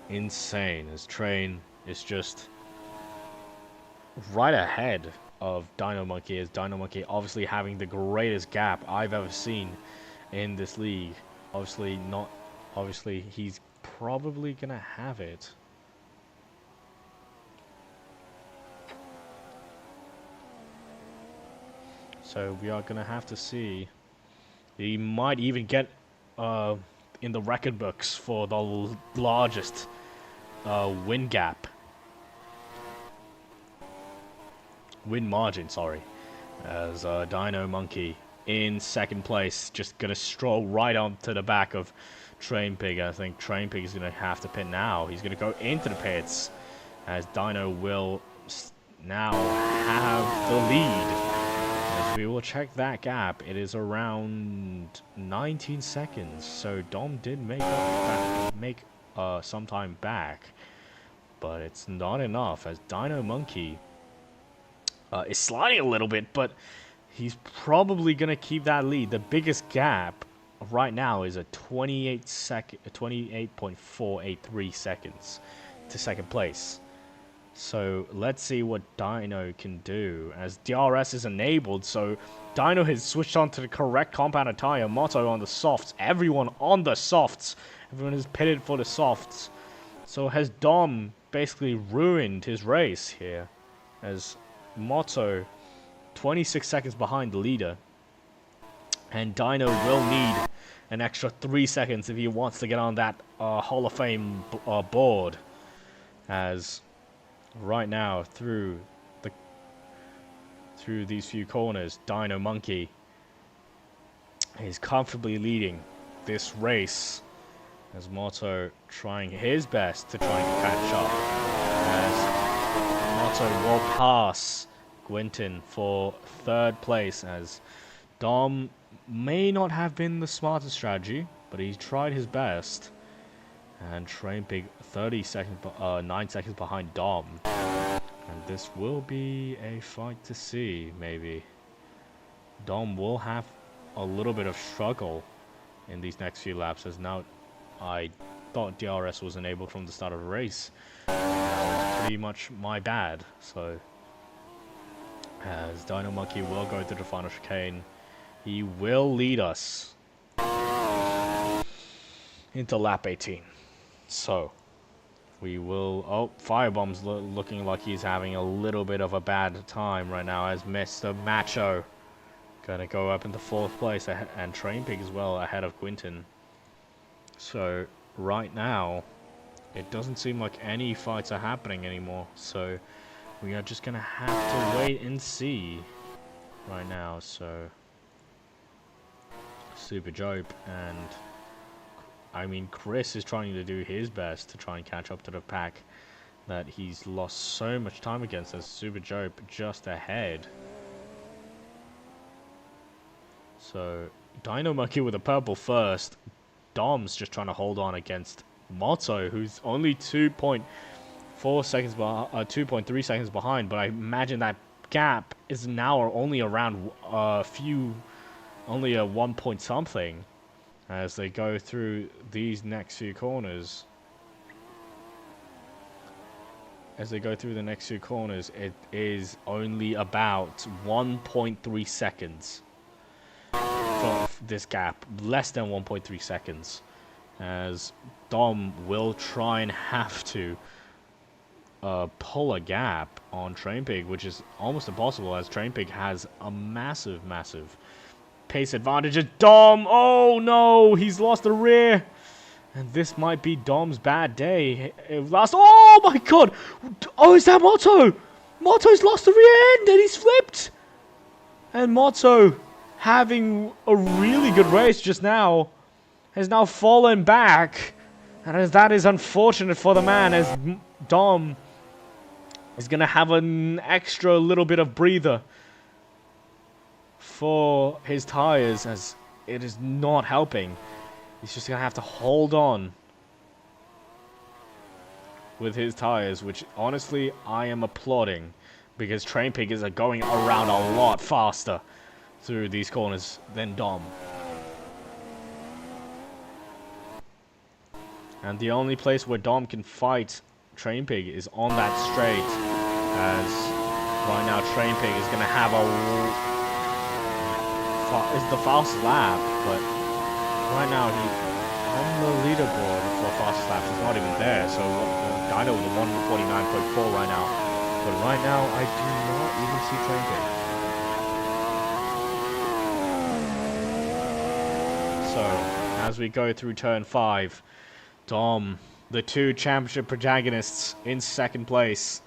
A: insane. His train is just right ahead of Dino Monkey, as Dino Monkey obviously having the greatest gap I've ever seen in this league. Obviously he's probably gonna have it. So we are gonna have to see. He might even get in the record books for the largest win margin, sorry, as Dino Monkey in second place. Just going to stroll right onto the back of Train Pig. I think Train Pig is going to have to pit now. He's going to go into the pits as Dino will now have the lead. As we will check that gap, it is around 19 seconds. So Dom did make some time back, but it's not enough as Dino Monkey is sliding a little bit, but he's probably going to keep that lead. The biggest gap right now is a 28.483 seconds to second place. So let's see what Dino can do as DRS is enabled. So Dino has switched on to the correct compounded tire. Motto on the softs. Everyone on the softs. Everyone is pitted for the softs. So has Dom basically ruined his race here as Motto 26 seconds behind the leader. And Dino will need an extra 3 seconds if he wants to get on that Hall of Fame board. As right now, through these few corners, Dino Monkey is comfortably leading this race as Motto trying his best to try and catch up. As Motto will pass Quinton for third place as Dom may not have been the smartest strategy, but he tried his best. And Train Pig 9 seconds behind Dom. And this will be a fight to see, maybe. Dom will have a little bit of struggle in these next few laps, as now I thought DRS was enabled from the start of the race. It's pretty much my bad, so as Dino Monkey will go to the final chicane, he will lead us into lap 18. So we will... Oh, Firebomb's looking like he's having a little bit of a bad time right now as Mr. Macho gonna go up into fourth place, and Train Pig as well ahead of Quinton. So right now it doesn't seem like any fights are happening anymore, so we are just gonna have to wait and see right now. So Super Jope and Chris is trying to do his best to try and catch up to the pack that he's lost so much time against, as Super Jope just ahead. So Dino Monkey with a purple first. Dom's just trying to hold on against Motto, who's only 2.4 seconds, 2.3 seconds behind. But I imagine that gap is now only around only a 1 point something as they go through these next few corners. As they go through the next few corners, it is only about 1.3 seconds. For this gap, less than 1.3 seconds, as Dom will try and have to pull a gap on Train Pig, which is almost impossible as Train Pig has a massive pace advantage. Dom, oh no, he's lost the rear, and this might be Dom's bad day. Oh my god, oh, is that Motto? Motto's lost the rear end and he's flipped, and Motto, having a really good race just now, has now fallen back, and as that is unfortunate for the man, as Dom is going to have an extra little bit of breather for his tires, as it is not helping. He's just going to have to hold on with his tires, which honestly I am applauding, because Train Pig is going around a lot faster through these corners than Dom. And the only place where Dom can fight Train Pig is on that straight, as right now Train Pig is going to have it's the fastest lap, but right now he on the leaderboard for fastest lap is not even there, so Dino with a 149.4 right now, but right now I do not even see Train Pig. So, as we go through turn 5, Dom, the two championship protagonists, in second place.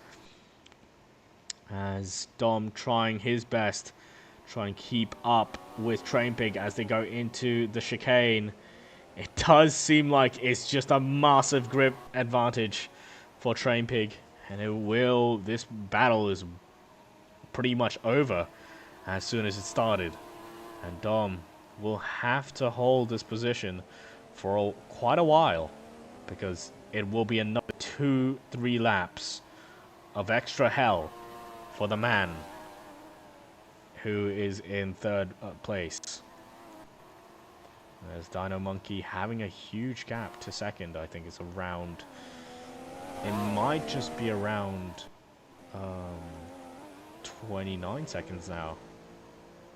A: As Dom trying his best, try and keep up with Train Pig as they go into the chicane. It does seem like it's just a massive grip advantage for Train Pig, and this battle is pretty much over as soon as it started, and Dom will have to hold this position for quite a while, because it will be another 2-3 laps of extra hell for the man who is in third place. There's Dino Monkey having a huge gap to second. I think it's around, it might just be around 29 seconds now.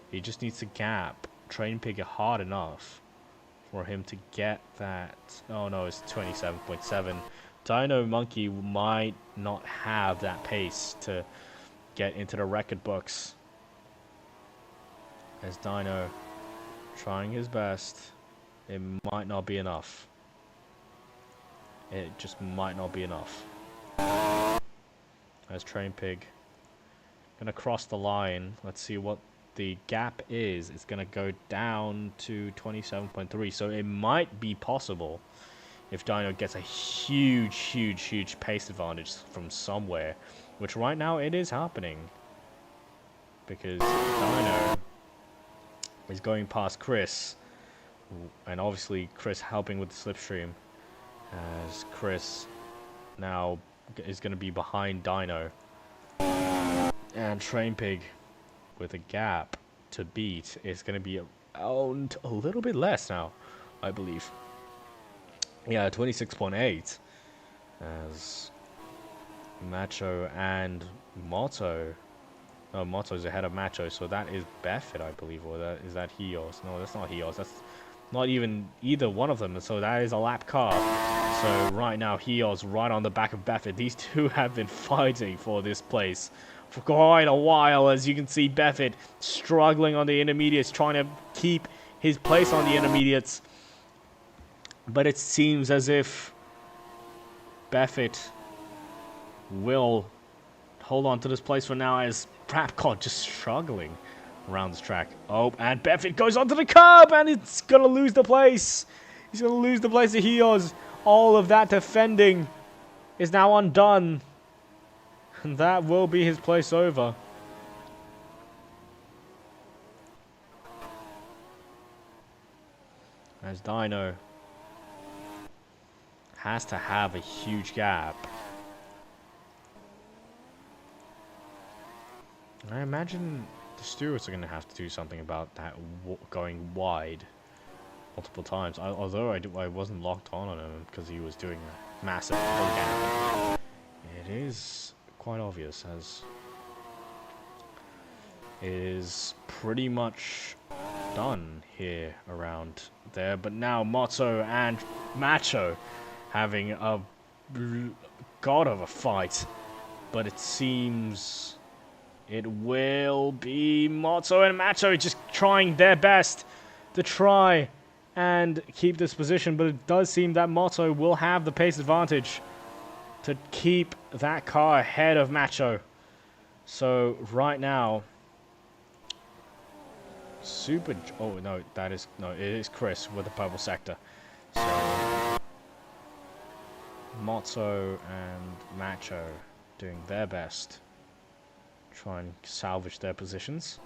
A: He just needs to gap Train Pig hard enough for him to get that. Oh no, it's 27.7. Dino Monkey might not have that pace to get into the record books. As Dino trying his best, it might not be enough. It just might not be enough. As Train Pig gonna cross the line. Let's see what the gap is. It's gonna go down to 27.3, so it might be possible if Dino gets a huge pace advantage from somewhere, which right now it is happening, because Dino is going past Chris, and obviously Chris helping with the slipstream, as Chris now is going to be behind Dino, and Train Pig with a gap to beat is going to be around a little bit less now, I believe. Yeah, 26.8, as Macho and Motto. No, Motto's ahead of Macho, so that is Buffett, I believe, or is that Hios? No, that's not Hios. That's not even either one of them, so that is a lap car. So right now, Hios right on the back of Buffett. These two have been fighting for this place for quite a while, as you can see Buffett struggling on the intermediates, trying to keep his place on the intermediates. But it seems as if Buffett will hold on to this place for now, as Rapcon just struggling around this track. Oh, and Buffett goes onto the curb, and it's going to lose the place. He's going to lose the place to Hios. All of that defending is now undone, and that will be his place over. As Dino has to have a huge gap. I imagine the stewards are going to have to do something about that going wide multiple times. Although I wasn't locked on him because he was doing a massive gap. It is quite obvious, as it is pretty much done here around there. But now Motto and Macho having a god of a fight, but it seems it will be Motto and Macho just trying their best to try and keep this position, but it does seem that Motto will have the pace advantage to keep that car ahead of Macho. So right now, oh no, it is Chris with the purple sector. So Motto and Macho doing their best, try and salvage their positions,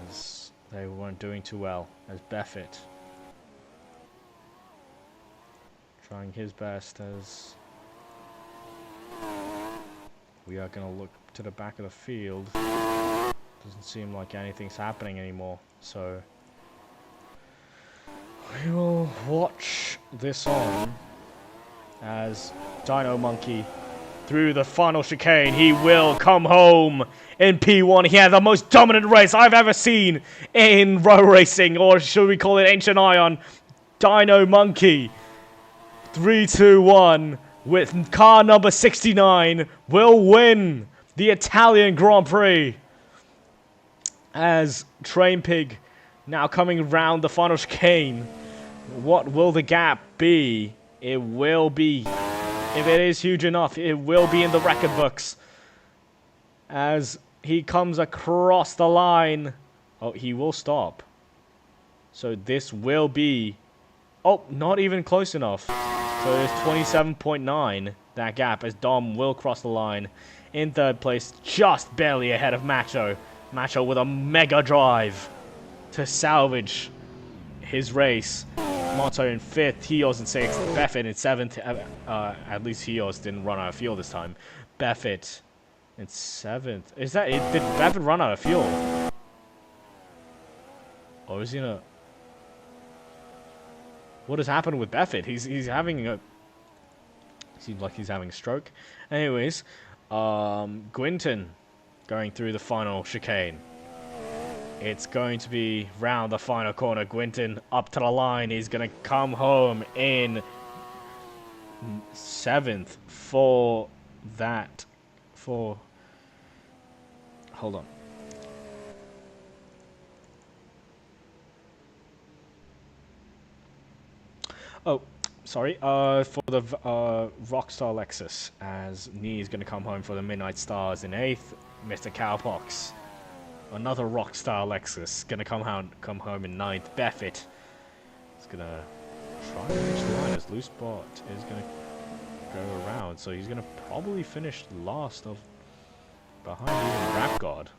A: as they weren't doing too well. As Buffett trying his best, as we are going to look to the back of the field. Doesn't seem like anything's happening anymore, so we will watch this on as Dino Monkey through the final chicane. He will come home in P1. He had the most dominant race I've ever seen in RoRacing, or should we call it Ancient Ion. Dino Monkey 3-2-1 with car number 69 will win the Italian Grand Prix, as Train Pig now coming round the final chicane. What will the gap be? It will be, if it is huge enough, it will be in the record books, as he comes across the line Oh, he will stop. So this will be... Oh, not even close enough. So there's 27.9, that gap, as Dom will cross the line in third place, just barely ahead of Macho. Macho with a mega drive to salvage his race. Motto in 5th, Hios in 6th, Beffett in 7th. At least Hios didn't run out of fuel this time. Beffett in 7th. Is that it? Did Beffett run out of fuel? Or is he in a... What has happened with Beffett? He's having a... Seems like he's having a stroke. Anyways, Gwynton going through the final chicane. It's going to be round the final corner. Gwynton up to the line. He's going to come home in 7th for that. Hold on. Oh, sorry. For the Rockstar Lexus, as Nee is going to come home for the Midnight Stars in 8th. Mr. Cowpox, another Rockstar Lexus, going to come home in 9th. Beffett is going to try to finish the line as Loose Spot is going to go around. So he's going to probably finish last of behind even Rap God.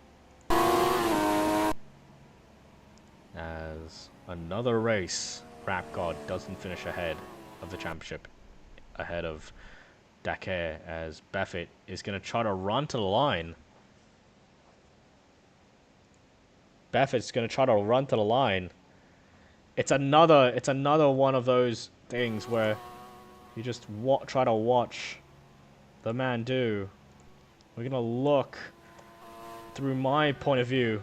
A: As another race, Rap God doesn't finish ahead of the championship, ahead of Dakar, as Beffett is going to try to run to the line. Beffett's going to try to run to the line. It's another one of those things where you just try to watch the man do. We're going to look through my point of view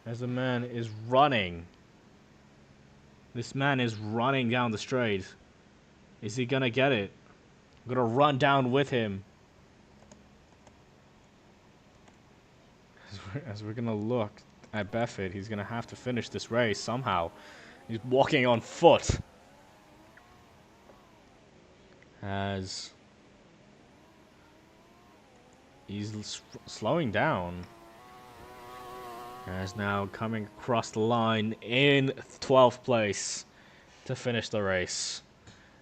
A: as the man is running. This man is running down the straight. Is he going to get it? I'm going to run down with him. As we're going to look at Beffett, he's going to have to finish this race somehow. He's walking on foot. As he's slowing down. As now coming across the line in 12th place to finish the race.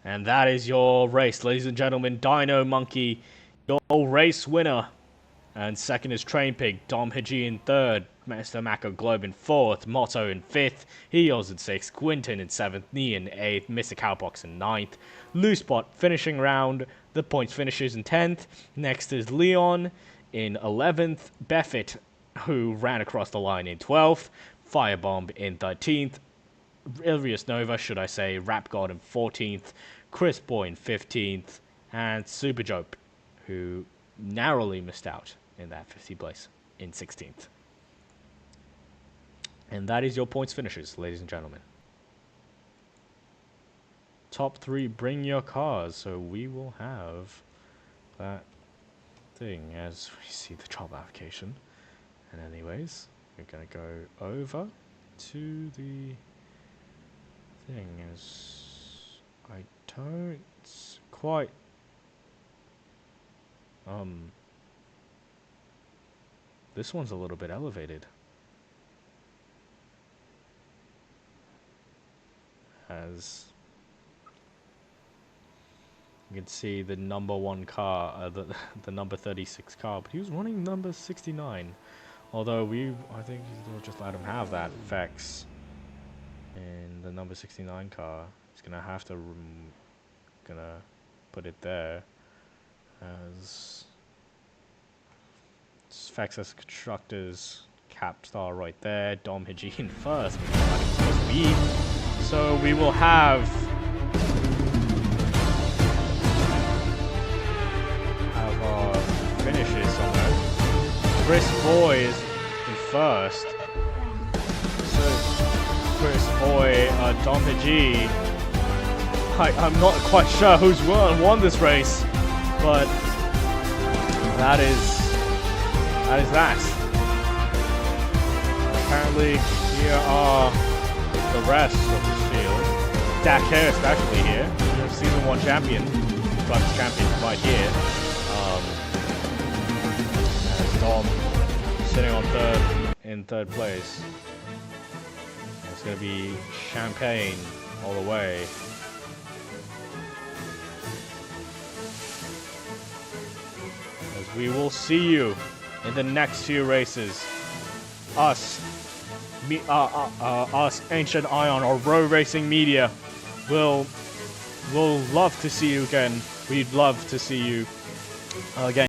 A: And that is your race, ladies and gentlemen. Dino Monkey, your race winner. And second is Train Pig, Dom Haji in 3rd, Mr. Mako Globe in 4th, Motto in 5th, Heels in 6th, Quinton in 7th, Nee in 8th, Mr. Cowbox in 9th, Loose Spot finishing round, the points finishes in 10th. Next is Leon in 11th, Beffett, who ran across the line in 12th, Firebomb in 13th, Ilrius Nova, should I say, Rap God in 14th, Chris Boy in 15th, and Super Jope, who narrowly missed out in that 50th place in 16th. And that is your points finishes, ladies and gentlemen. Top 3, bring your cars. So we will have that thing as we see the job application. And anyways, we're going to go over to the thing as I don't quite this one's a little bit elevated. As you can see the number 1 car, the number 36 car, but he was running number 69. Although I think we'll just let him have that Vex in the number 69 car. He's gonna have to put it there as Vex as constructors Capstar right there. Dom Haji in 1st. Supposed to be. So we will have our finishes somewhere. Chris Boy is in 1st. So Chris Boy, Dom Haji. I'm not quite sure who's won this race, but that is that. Apparently, here are the rest of this field. Dakar especially here. Season 1 champion, Clutch champion right here. As Dom sitting on 3rd in third place. It's going to be champagne all the way. As we will see you in the next few races. Us, Ancient Ion, or RoRacing Media, will love to see you again. We'd love to see you again.